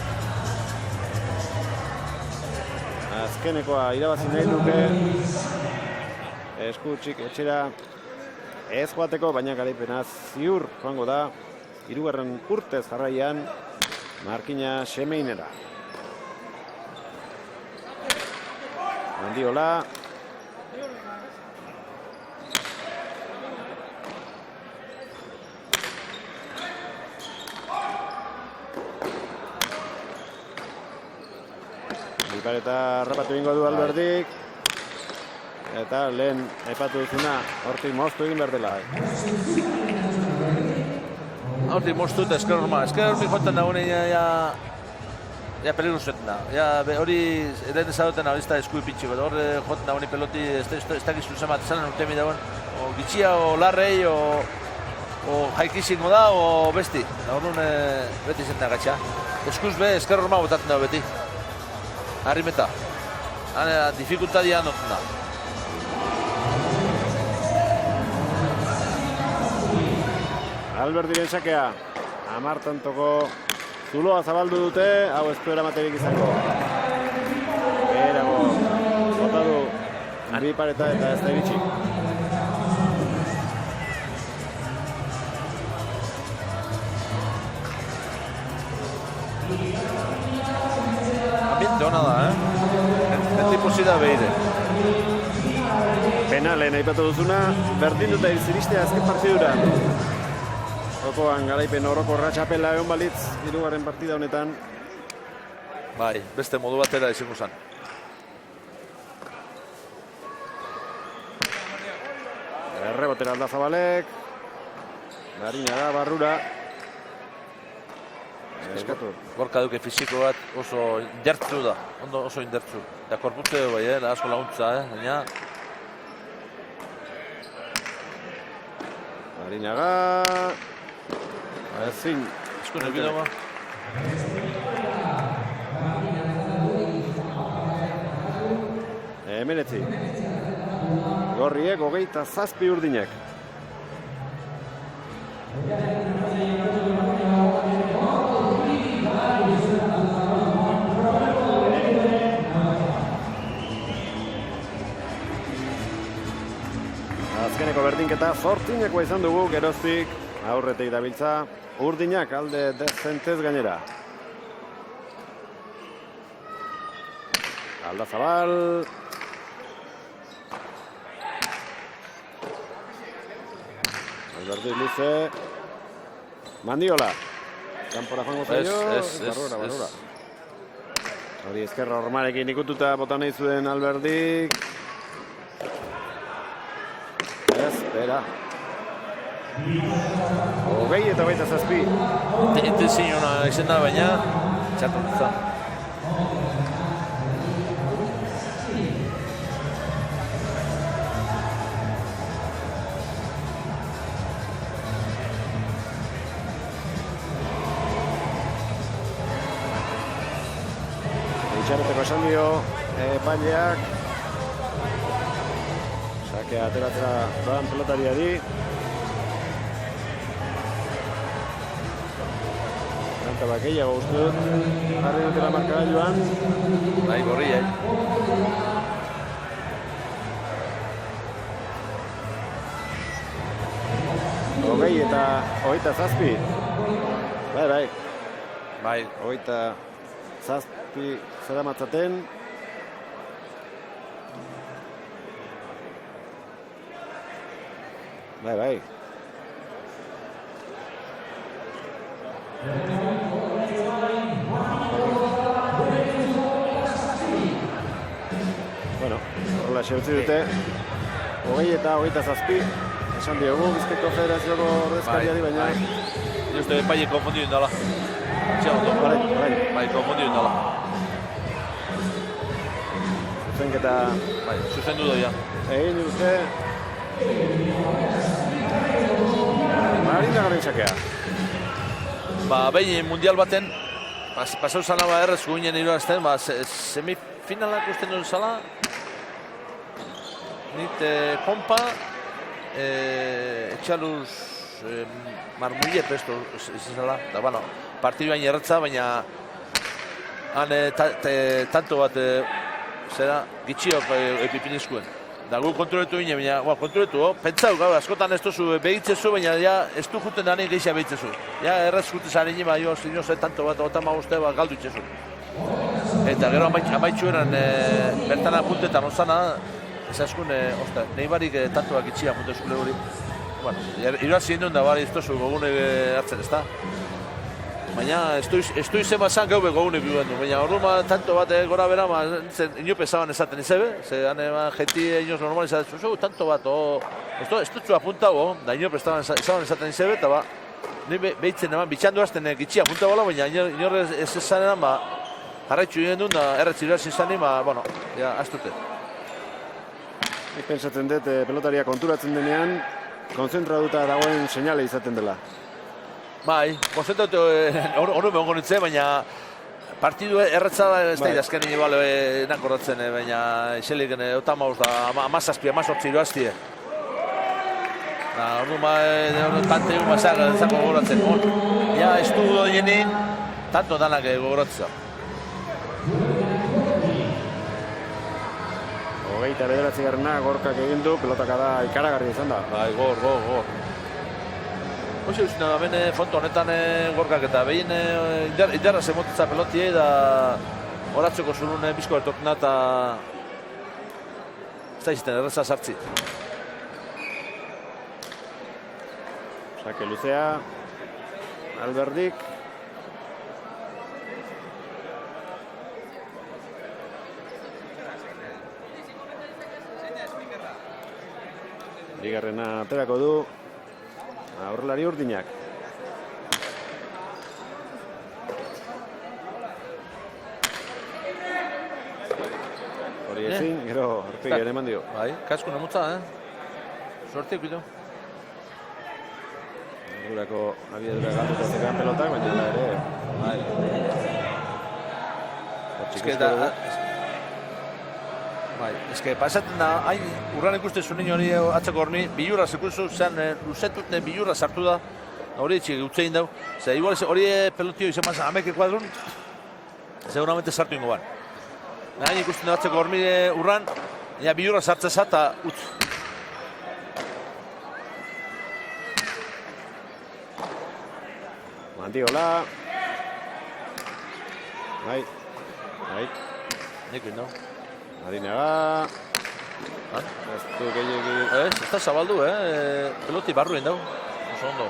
azkenekoa irabazi nahi duke. Eskutxik etxera ez joateko, baina garaipena ziur joango da. 3. urtez jarraian Markina Xemeinera. Mandiola. Eta rapatu ingo du Alberdik. Eta lehen aipatu duzuna, hortik moztu egin behar dela. Hortik moztu eta esker horma. Esker hortik joten dagoen ja peligro zuten da. Hori eren ezadoten hori ez da eskui pitxiko. Hor joten dagoen peloti ez da gizu zemat zanen urtemi dagoen. O gitxia, o larrei, o jaikizingo da, o besti. Hor beti zen da gatxa. Eskuz be, esker horma botatzen dago beti. Arrimeta. Difikultadia notzen da. Alberdiren sakea. 10 tantoko zuloa zabaldu dute. Hau ez du eramaterik izango. Erago. Bota du. Bi pareta eta ez da iritsi. Ambiente hona da, beti posida behire. Penalen aipatu duzuna, berdin dut iristea azken partidura. Jokoan garaipen orokorra txapela egon balitz 3. partida honetan. Bai, beste modu batera izango zen. Errebotera Aldazabalek. Marina da, barrura. Eskatu. Gorka duke fiziko bat oso indertzu da, oso indertzu. Eta korputze bai, asko laguntza, baina Marinaga. Ezin. Eskun egidagoa. Hemenetzi. Gorriek 27 urdinak. Azkeneko berdinketa 8-nekoa izan dugu, geroztik aurretik dabiltza urdinak alde dezentez gainera. Aldazabal. Alberdi luze. Mandiola. Kanpora joango zaio. Barrura. Hori ezkerra ormarekin ikututa bota nahi zuen Alberdik. Espera. 27. Intenzio ona izan da, baina txartuntza. Itxarreteko esan dio epaileak. Sakea ateratzera doan pelotariari. Kanta bakeiago uste dut. Harri dutela markagailuan. Bai, gorria. Hogei eta 27. Bai. Bai. 27 zera matzaten. Bai. Bueno, horrela xeutzi dute. 20 eta 27. Esan diogu, Bizkaiko Federazioko ordezkariari, baina... Uste epaile konfundidu indala. Bai, konfundidu indala. Zuzenketa... Bai, zuzendu doia. Egin dute... Marinagarren sakea. Behin mundial baten, pasau zala errez guinen iruazten, semifinalak usten duen zala, nite pompa, etxaluz marmulle pesto izan zala, da, bueno, partiduain erratza, baina han tanto bat zera gitxiok epipinizkuen. Da gu kontroletu gine, baina, kontroletu, pentsau, gau, askotan ez duzu behitzezu, baina ja, ez du juten da nahi geixia behitzezu. Ja, erraz jute zaren nima, tanto bat, otama uste, galdu itxezu. Eta gero amaitxueran, bertan apuntetan ozana, ez askun, nahi barik tantoak itxia apunte eskule hori. Bueno, iruaz zindun da, bari, ez duzu gogune hartzen, ez da. Baina, ez du izen bazan gaube gogune biuen du, baina horruma tanto bat gora bera, inope zaban esaten izebe, ze hane jenti inoz normal esaten zu, tanto bat, ez dutzu apuntago, da inope zaban esaten izebe, eta ba, behitzen eman, bitxandu azten gitxia apuntagoela, baina inorre ez esanean, jarraitxu egin duen, da erretzi iraz izanin, bueno, ja, aztute. Nik pensatzen dut, pelotaria konturatzen denean, konzentratuta dagoen seinale izaten dela. Bai, konzentratu hori behongo nintzen, baina partidu erretzada ez da idazken igual nakorratzen, baina iselik otamauz da amazazpi, amazortzi iruaztie. Hori tante egun mazak gogoratzen. Ja, ez du doienin, tanto danak gogoratzen. 29. Gorkak egin du, pelotaka da ikaragarri izan da. Bai, gor. Hoxe uste da, bene fonto honetan Gorkak eta behin indarra zemotitza pelotie da horatzeko zurun bizko bertokna eta ez da izten erreza sartzi. Sake luzea, Alberdik. Bigarrena aterako du. Aurrelari urdinak. Hori ezin, gero arpegian eman dio. Bai, kaskun emutza, Suerte, ikutu. Segurako abiedura galduta zegoen pelotak, baina da ere. Eske pasatzen da, hain urran ikustezu nino hori atzeko horni, bilurra zekuzu, zen luzetuten bilurra sartu da, hori etxik utzein dau, ze igual hori pelotio izan mazan ameke kuadrun, seguramente sartu ingo ban. Hain ikusten da atzeko horni urran, bilurra sartzeza eta utz. Mandiola. Bai. Nik indau. Adinaga. Ez du gehiagi. Ez da zabaldu, peloti barru indau. Oso ondo.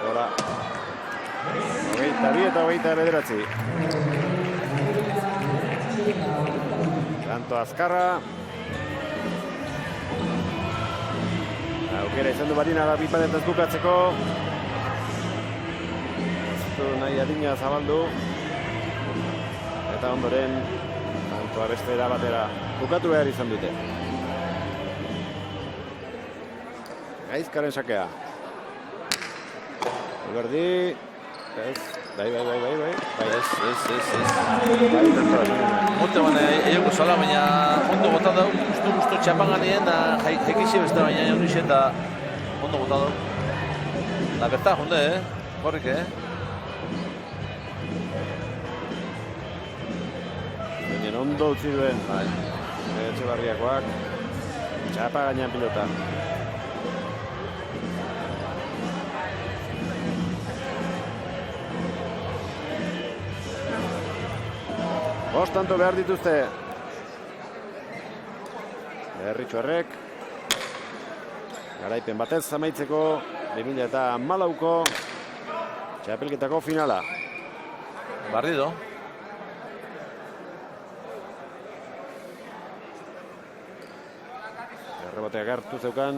Hola. 22 eta 29. Santo Azkarra. Aukera izan du Barinaga bipadetaz bukatzeko. Ez du nahi adina zabaldu. Eta ondoren, tantoa beste batera bukatu behar izan dute. Gaizkaren sakea. Alberdi. Ez. Bai. Ez. Monte bane, eioko zala, baina ondo botan dau. Gustu txapan ganien, jekixi beste baina jaun izan da ondo botan dau. La berta, jonde, horrik, Baina ondo utzi duen. Etxebarriakoak. Txapa gainean pilota. Bost tanto behar dituzte. Berritxuarrek. Garaipen batez amaitzeko 2014ko txapelketako finala. Barrido. Erreboteak hartu zeukan.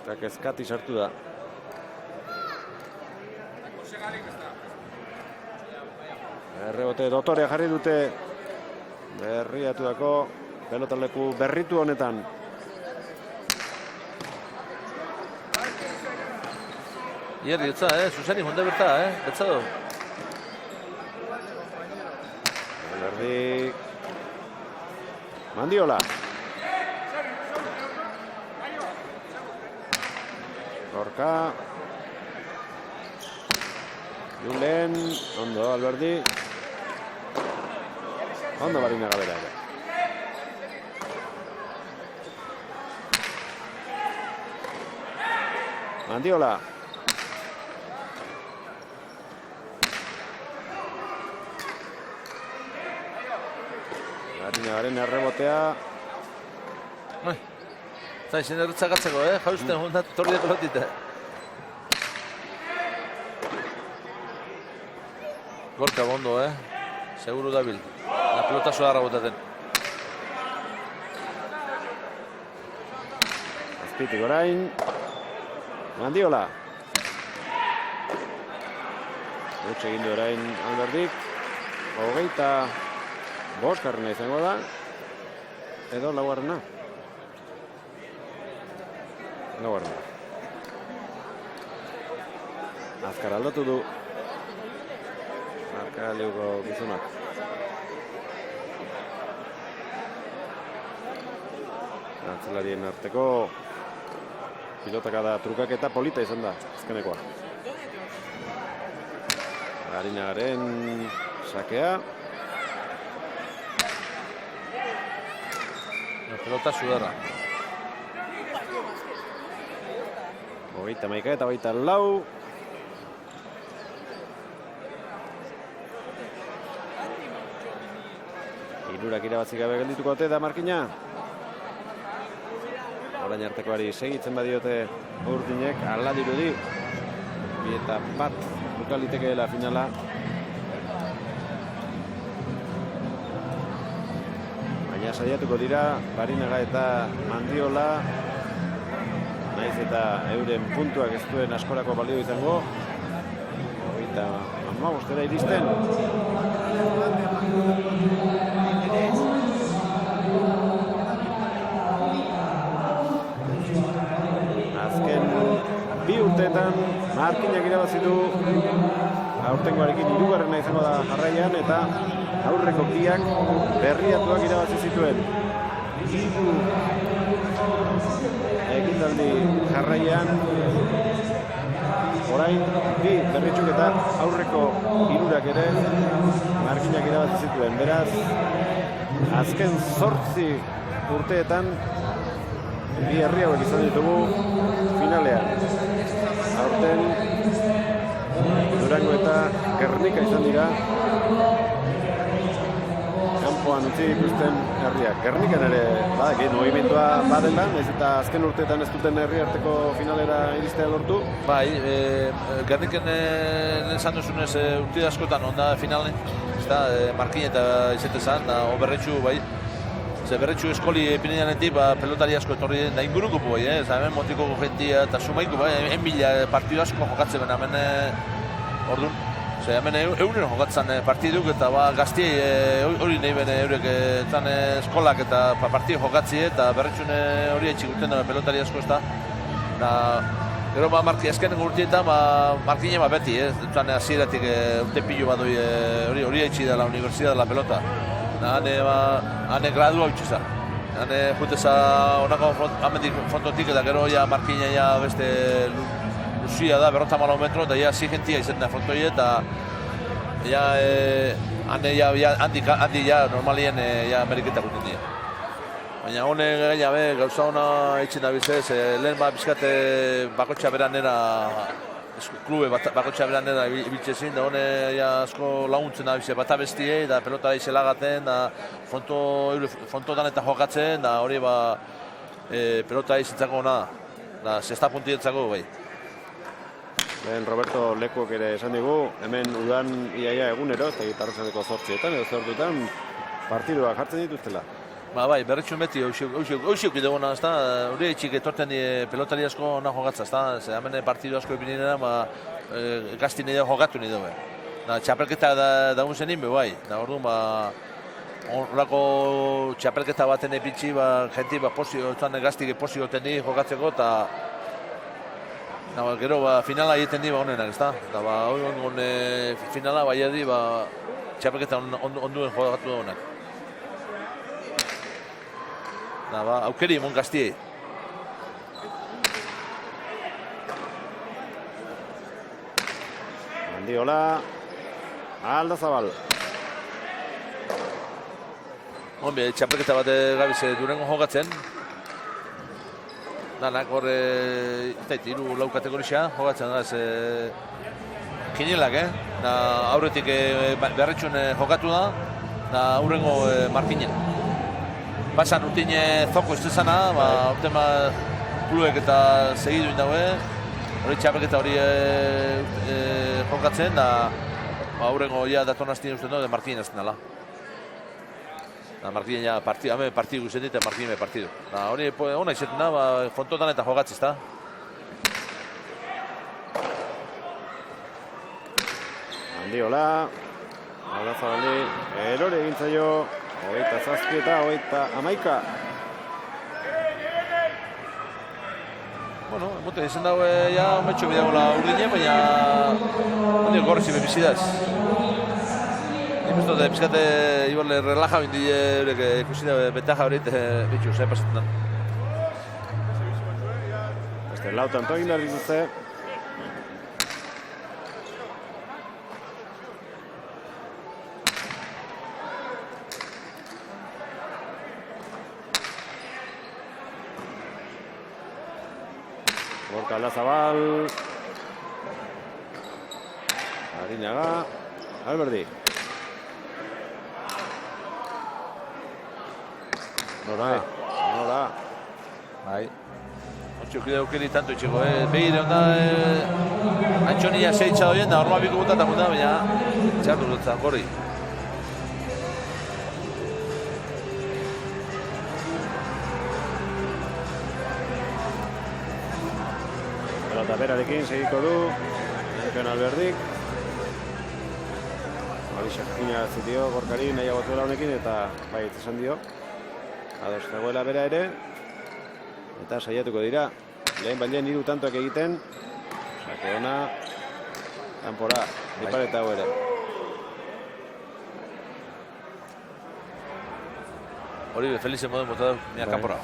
Eta kezkati sartu da. Errebote dotorea jarri dute berriatutako pelotaleku berritu honetan. Hierri utza, Susani jonde berta, betza du. Berdi. Mandiola. Gorka. Julen. Ondo, Alberdi. Ondo Barinaga bera ere. Mandiola. Barinagaren errebotea. Zain, zen errutzagatzeko, jausten juntat torri de pelotite. Gorka bondo, seguru dabil. La pelota sudarra botaten. Azpitik orain. Mandiola. Utxe egin du orain Alberdik. 25 izango da. Edo laugarrena. Laugarrena. Azkar aldatu du. Marka leuko gizonak. Antzelarien arteko pilotaka da trukaketa polita izan da, azkenekoa. Barinagaren sakea. Pelota sudarra. 21 eta 24. Hirurak irabazi gabe geldituko ote da Markina. Orain artekoari segitzen badiote urdinek, ala dirudi. 2-1 bukalitekeela finala. Baina saiatuko dira Barinaga eta Mandiola. Naiz eta euren puntuak ez duen askorako balio izango. 35 iristen. urteetan Markinak irabazitu aurtengoarekin 3. izango da jarraian eta aurreko biak Berriatuak irabazi zituen. Ekitaldi jarraian orain bi Berritxuk eta aurreko 3 ere Markinak irabazi zituen. Beraz, azken 8 urteetan bi herri hauek izan ditugu finalean. Aurten Durango eta Gernika izan dira kanpoan utzi dituzten herriak. Gernikan ere badaki mugimendua badela, ez eta azken urteetan ez duten herri arteko finalera iristea lortu. Bai, Gerniken esan duzunez urte askotan onda finalen, ezta Markin eta izetezan, da Berretxu bai. Berretxu eskoli pineanetik pelotari asko etorri da inguruko bai, hemen motiko jentia eta sumaiko bai, mila partidu asko jokatzen ben hemen orduan. Hemen euren jokatzen partiduk eta gaztiei hori nahi bene eurek eskolak eta partidu jokatzi eta Berretxun hori etxikuten pelotari asko ez da. Gero azkenen urtietan Markine beti, hasieratik urte pilu badoi hori etxik da la Universidad de la Pelota. Hane gradua utxeza. Hane juteza honako amendik fontotik eta gero Markina beste luzia da, 50 metro, eta zigentia izaten da frontoi eta handi normalien Ameriketak guten dira. Baina hone gauza hona itxen da bizez, lehen bizkate bakotxa beranera, klube bakotxa beranera ibiltzezin, da hone asko laguntzen da bizez, bata bestie, da pelota izelagaten, da frontotan eta jokatzen, da hori pelota izentzako hona, da zesta puntietzako bai. Lehen Roberto Lekuok ere esan digu, hemen udan iaia egunero, ez da gitarrezaneko 8etan edo 8etan partiduak jartzen dituztela. Bai, Berretxun beti, hoxiuk ideguna, ez da, hori etxik etorten pelotari asko nahi jogatza, ez da, hemen partidu asko epinera, gazti nire jogatu nire dugu. Txapelketa daun zenin, bai, orduan, horrako txapelketa baten epitzi, jenti gaztik posio teni jokatzeko, eta gero finala egiten di honenak, ez da? Finala bai edi txapelketa onduen jogatu honek. Aukeri emon gaztiei. Handiola, Aldazabal. Txapelketa bat gabiz Durango jogatzen. Danak horre, hiru lau kategorisia jogatzen da, kinilak, aurretik Berretxun jokatu da, aurrengo Markinen. Pasan urtine zoko ez dezana, urten kluek eta segidu indaue, hori txapelketa hori jokatzen, aurrengo datonaztien usten du, Markinen azten dela. Markinen ja partidu guzen dit, Markinen partidu. Hori hona izaten da, frontotan eta jogatziz da. Handiola, Aldazabali, erore egintzaio, 27 eta 11. Emoten izan dago, ometxo bidagoela urdine, baina ondio gorrizi bebizidaz. Ikustu da, pizkate iborle relaja bindi ikusi da betaja horit bitxu, pasatzen da. Beste lautan toin behar dituzte. Gorka Aldazabal. Arinaga. Alberdi. Nora. Bai. Otxukide aukeri tanto itxeko, behire onda Antxonia zeitza doien da, horma biko bota eta muta, baina txartu dutzen, gorri. Pelota berarekin segiko du, Enken Alberdik. Alixa jakina zitio, Gorkari nahiago zuela honekin eta bai esan dio. Ados dagoela bera ere. Eta saiatuko dira. Lehen bailen 3 tantoak egiten. Sake ona. Kanpora, Bipareta hau ere. Hori Felixe modu bota du, mira kanpora.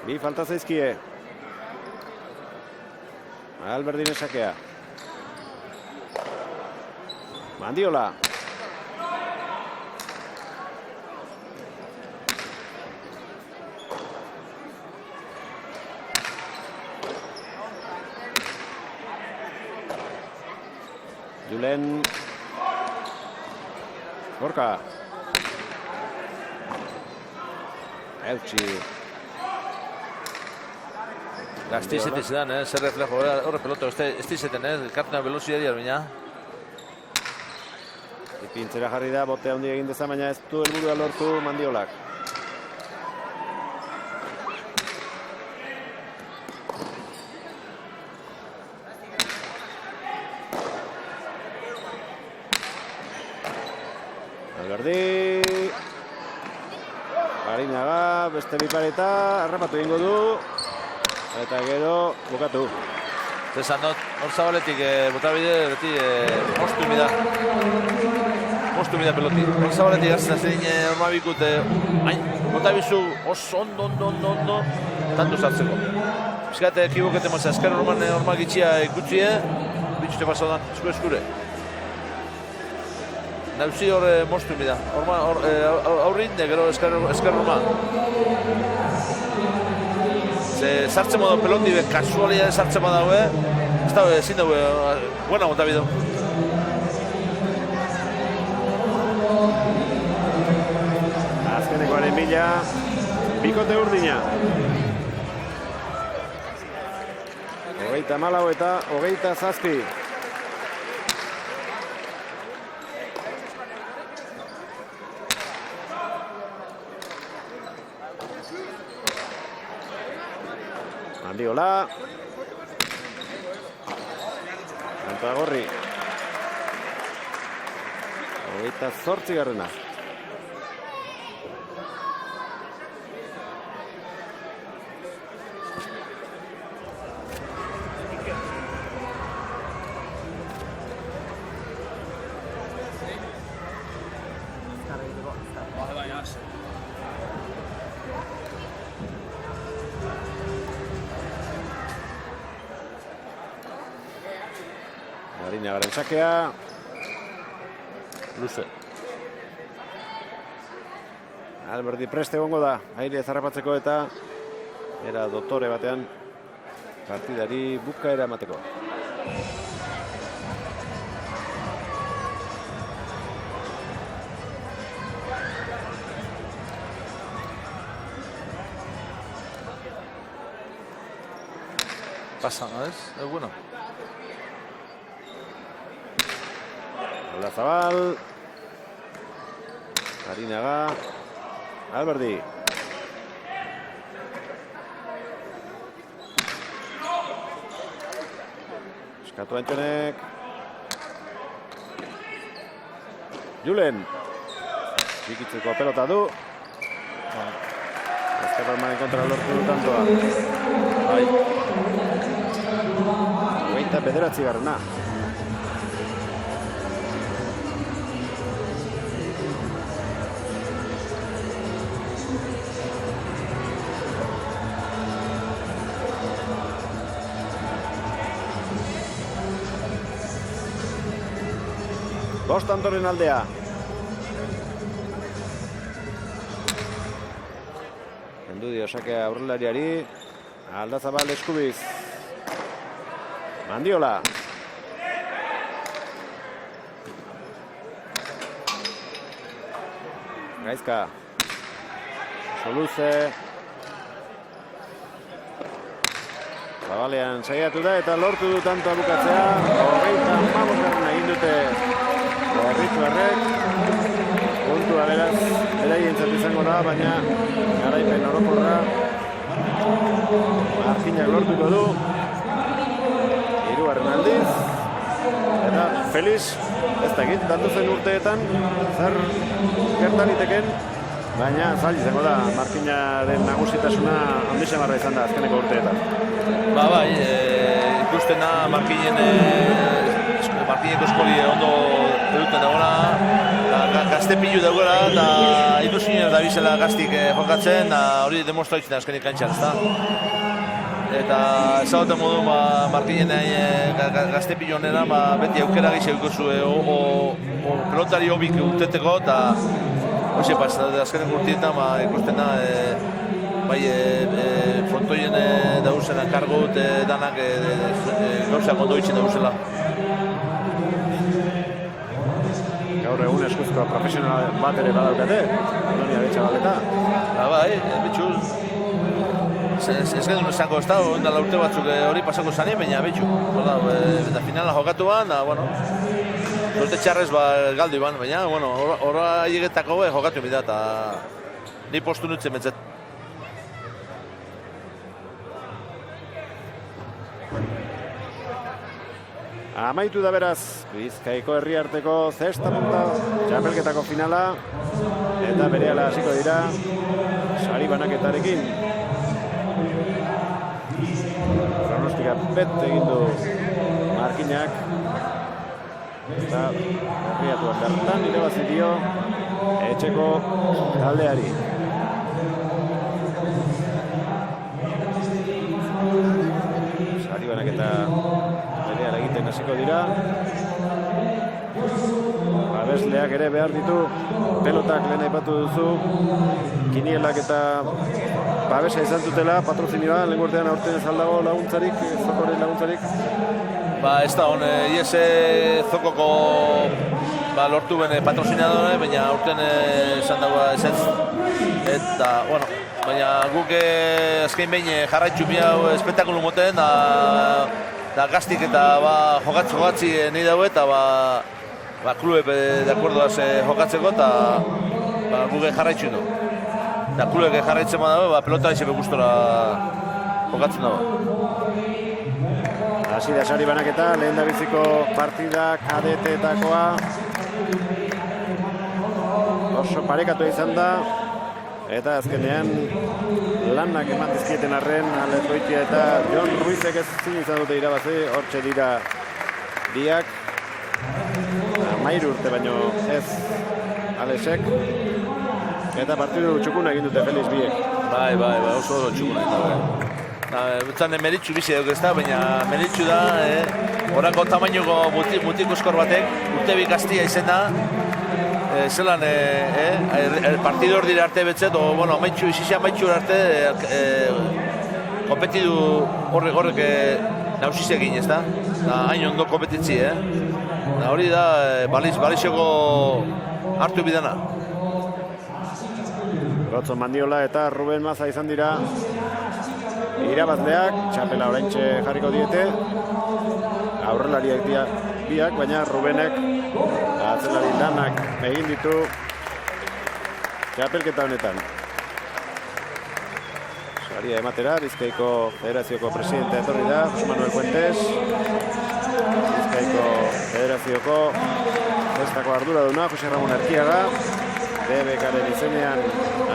Bi falta zaizkie. Alberdin sakea. Mandiola. Julen. Gorka. Eutsi. Gaztizete zidan, zer reflejo, horre peloto, ez dizeten, kartena veloziaria bina. Ipintzera jarri da, bote handi egin deza, baina ez du helburua lortu Mandiolak. Alberdi. Barinaga, beste Bipareta, harrapatu egingo du. Eta gero, bukatu. Zezan not, hor zabaletik botabide, beti mostu mida peloti. Hor zabaletik hartzen zein horma bikut, botabizu oso ondo, tanto sartzeko. Bizkate, ekibokete mazera, esker horma gitxia ikutzie, bitxute pasadan, eskure. Nauzi hor mostu mida, aurrin, gero esker horma. Sartzen modu peloti be, kasualia sartzen modu ez da, ezin dugu, buena botabido. Azkenekoaren bila, bikote urdina. 34 eta 27. Mandiola. Antagorri. 28 garrena. Marinagaren sakea. Luze. Alberdi preste egongo da, aire zarrapatzeko eta era dotore batean partidari bukaera emateko. Pasa, ¿no es? Es bueno. Zabal. Barinaga. Alberdi. Eskatu Antxonek. Julen. Bikitzeko pelota du. Ezkerralmanen kontra lortu du tantoa. Bai. 29 garrena. Bost Antoren aldea. Kendu dio sakea aurrelariari. Aldazabal eskubiz. Mandiola. Gaizka. Soluze. Zabalean saiatu da eta lortu du tanto bukatzea. 35 garrena egin dute. Herrituarrek, puntua beraz, beraientzat izango da, baina garaipen orokorra Markinak lortuko du. Hirugarren aldiz, Eta Felix, ez da egin, datozen urteetan, zer gertaliteken, baina zail izango da, Markinaren nagusitasuna handixen barra izan da azkeneko urteetan. Bai, ikusten da Markineko eskoli ondo eduten dagoela, gazte pilu dagoela, eta ilusioa da bizela gaztik jokatzen, hori demostra egiten azkenik kantxan, ezta? Eta ezagoten modu Markinen gazte pilu honena beti aukera gehiago ikusu pelotari hobik urteteko, eta hoxe azkenik urtietan ikusten da frontoien dauzena kargut danak gauzak ondo itzen dauzela. Gaur egun eskuzko profesional bat ere badaukate, Antonia Betxabaleta. Bai, betxu, ez genuen esango ez da, ondala urte batzuk hori pasako zanien, baina betxu. Eta finala jokatu ban, urte txarrez galdu ban, baina horra hiegetako jokatu bida, eta ni postu nutzen betzet. Amaitu da beraz, Bizkaiko herriarteko zesta punta, txapelketako finala, eta berehala hasiko dira, sari banaketarekin. Pronostika bete egin du Markinak, eta herriatuak bertan irabazi dio etxeko taldeari. Sari banaketa egiten hasiko dira. Babesleak ere behar ditu, pelotak lehen aipatu duzu, kinielak eta babesa izan dutela, patrozinioa, lehen urtean aurten ez aldago laguntzarik, zokoren laguntzarik? Ez da, IES zokoko lortu ben patrozinadore, baina aurten esan dagoa ez ez. Eta, baina guk azkein behin jarraitzu hau espektakulu moten, da gaztik eta jokatzi nahi dago eta klubek de akordoaz jokatzeko eta guk jarraitzu du. Eta klubek jarraitzen dago, pelota izan gustora jokatzen dago. Hasi da sari banaketa, lehen dabiziko partida kadeteetakoa. Oso parekatu izan da. Eta azkenean lanak eman dizkieten arren, Alex Goitia eta Jon Ruizek ez izan dute irabazi, hortxe dira biak. 13 urte baino ez Alexek. Eta partidu txukuna egin dute Felix biek. Bai, oso txukuna egin dute. Betzan meritxu bizi duk ez da, baina meritxu da, horako tamainoko mutikoskor batek, urte bi gaztia izen da, zelan partidu hor dira arte betzet, izizia maitxu arte kompetidu horrek nausiz egin ez da, hain ondo kompetitzi, hori da balizioko hartu bidana. Gotzo Mandiola eta Ruben Maza izan dira irabazleak, txapela oraintxe jarriko diete, aurrelariak biak, baina Rubenek atzelari lanak egin ditu txapelketa honetan. Saria ematera, Bizkaiko Federazioko presidentea etorri da, José Manuel Fuentes, Bizkaiko Federazioko festako arduraduna, Jose Ramon Erkiaga, BBKaren izenean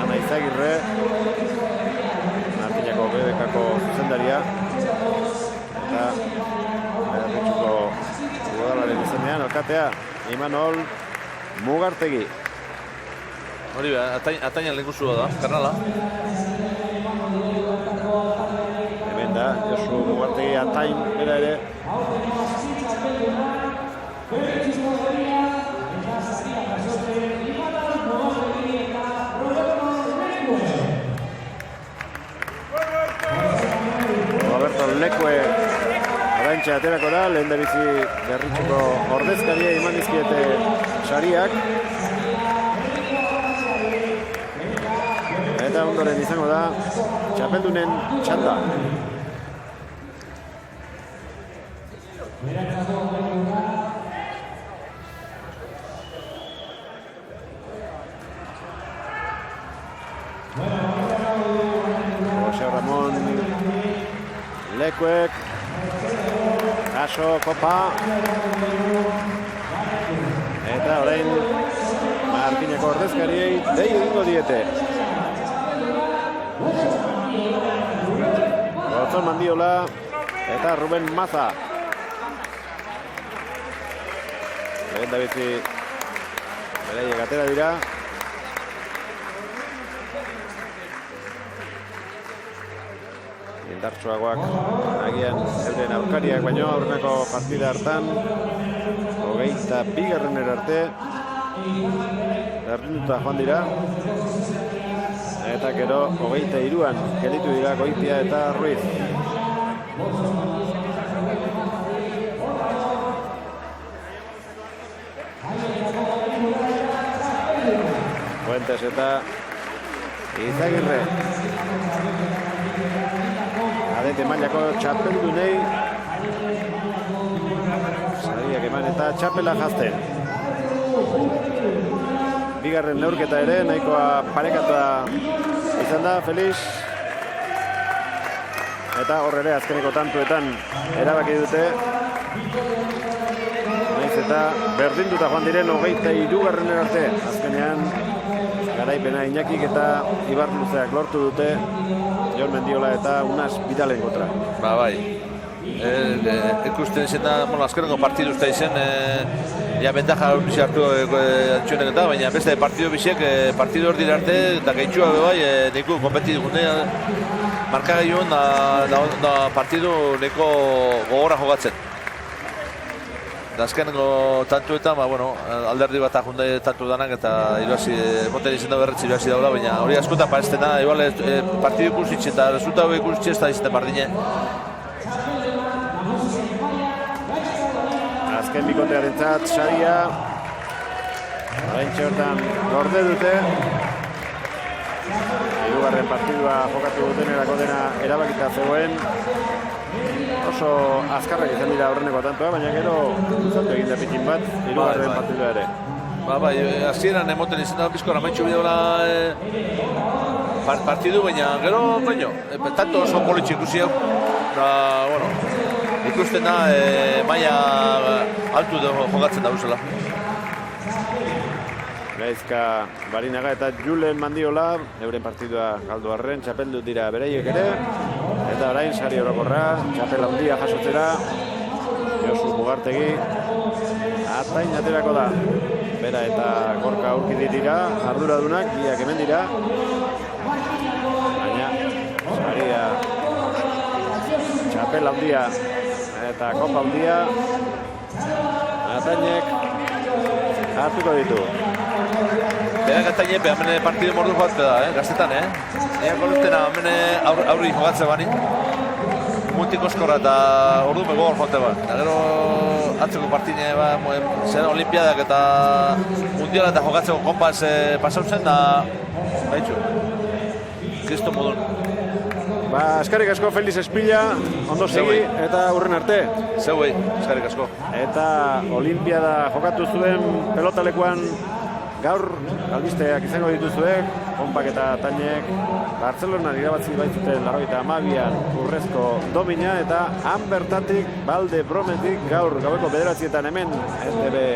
Ana Izagirre, Markinako BBKako zuzendaria, eta Berritxuko udalaren izenean alkatea Imanol Mugartegi. Hori atainan lehenguzua da, karnala. Hemen da, Josu Mugartegi atain bera ere. Lekue oraintxe aterako da, lehen da bizi Berritxuko ordezkaria eman dizkiete sariak. Eta ondoren izango da txapeldunen txanda. Jose Ramon Lekuek Kaso, kopa. Eta orain Markinako ordezkariei dei egingo diete. Gotzon Mandiola eta Ruben Maza. Lehen da bizi beraiek atera dira. Indartsuagoak agian euren aurkariak baino aurreneko partida hartan 22. arte berdinduta joan dira eta gero 23an gelditu dira Goitia eta Ruiz. Fuentes eta Izagirre adete mailako txapeldunei sariak eman eta txapela jazten. Bigarren neurketa ere nahikoa parekata izan da, Felix. Eta hor ere azkeneko tantuetan erabaki dute. Naiz eta berdinduta joan diren 23. arte. Azkenean garaipena Iñakik eta Ibar Luzeak lortu dute. Jon Mendiola eta Unas Vidalen kontra. Ba, bai. Ikusten izan da, azkeneko partidu usta izen, ja bentaja bizi hartu antxuenek eta, baina beste partidu biziek, partidu hor dira arte, eta gehitxua bai, neko kompetitu gunde, markagailuan da partidu neko gogorra jogatzen. Da azkeneko tantuetan, alderdi bat ajunde tantu danak eta irabazi, moten izan da berretzi irabazi daula, baina hori askotan pareztena, igual partidu ikusitxe eta resultatu ikusitxe ez da izaten bardine. Azken bikotearen zat, saria. Oraintxe hortan gorde dute. Hirugarren partidua jokatu dutenerako dena erabakita zegoen. Oso azkarrak izan dira aurreneko tantoa, baina gero luzatu egin da pitin bat, hirugarren partidua ere. Bai, hasieran emoten izan da bizko ramaitxu bideola partidu, baina gero, tanto oso politxe ikusi hau. Ikusten da, maila altu jokatzen da uzela. Gaizka Barinaga eta Julen Mandiola, euren partidua galdu arren, txapeldu dira beraiek ere. Eta orain sari orokorra, txapel handia jasotzera. Josu Mugartegi atain aterako da. Bera eta Gorka aurki dira, arduradunak, biak hemen dira. Baina saria txapel handia eta kopa handia atainek hartuko ditu. Berak atainek hemen partidu mordu jogatzea da, gaztetan, Nia koluztena hemen aurri jogatzea bani. Multikoskorra eta ordu megogor joate bat. Eta gero atzeko partine zen olimpiadak eta mundiala eta jogatzeko konpaz pasautzen da baitzu. Kristo modun. Eskarrik asko Felix Espilla, ondo segi eta hurren arte. Zeuei, eskarrik asko. Eta olimpiada jokatu zuen pelotalekuan gaur albisteak izango dituzuek, konpak eta tainek Bartzelonan irabazi baitzuten 92an urrezko domina eta han bertatik Balde Brometik gaur gaueko 9:00 hemen STB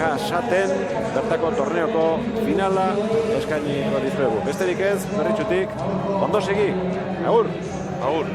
Kasaten bertako torneoko finala eskainiko dizuegu. Besterik ez, berritxutik, ondo segi, agur! Agur!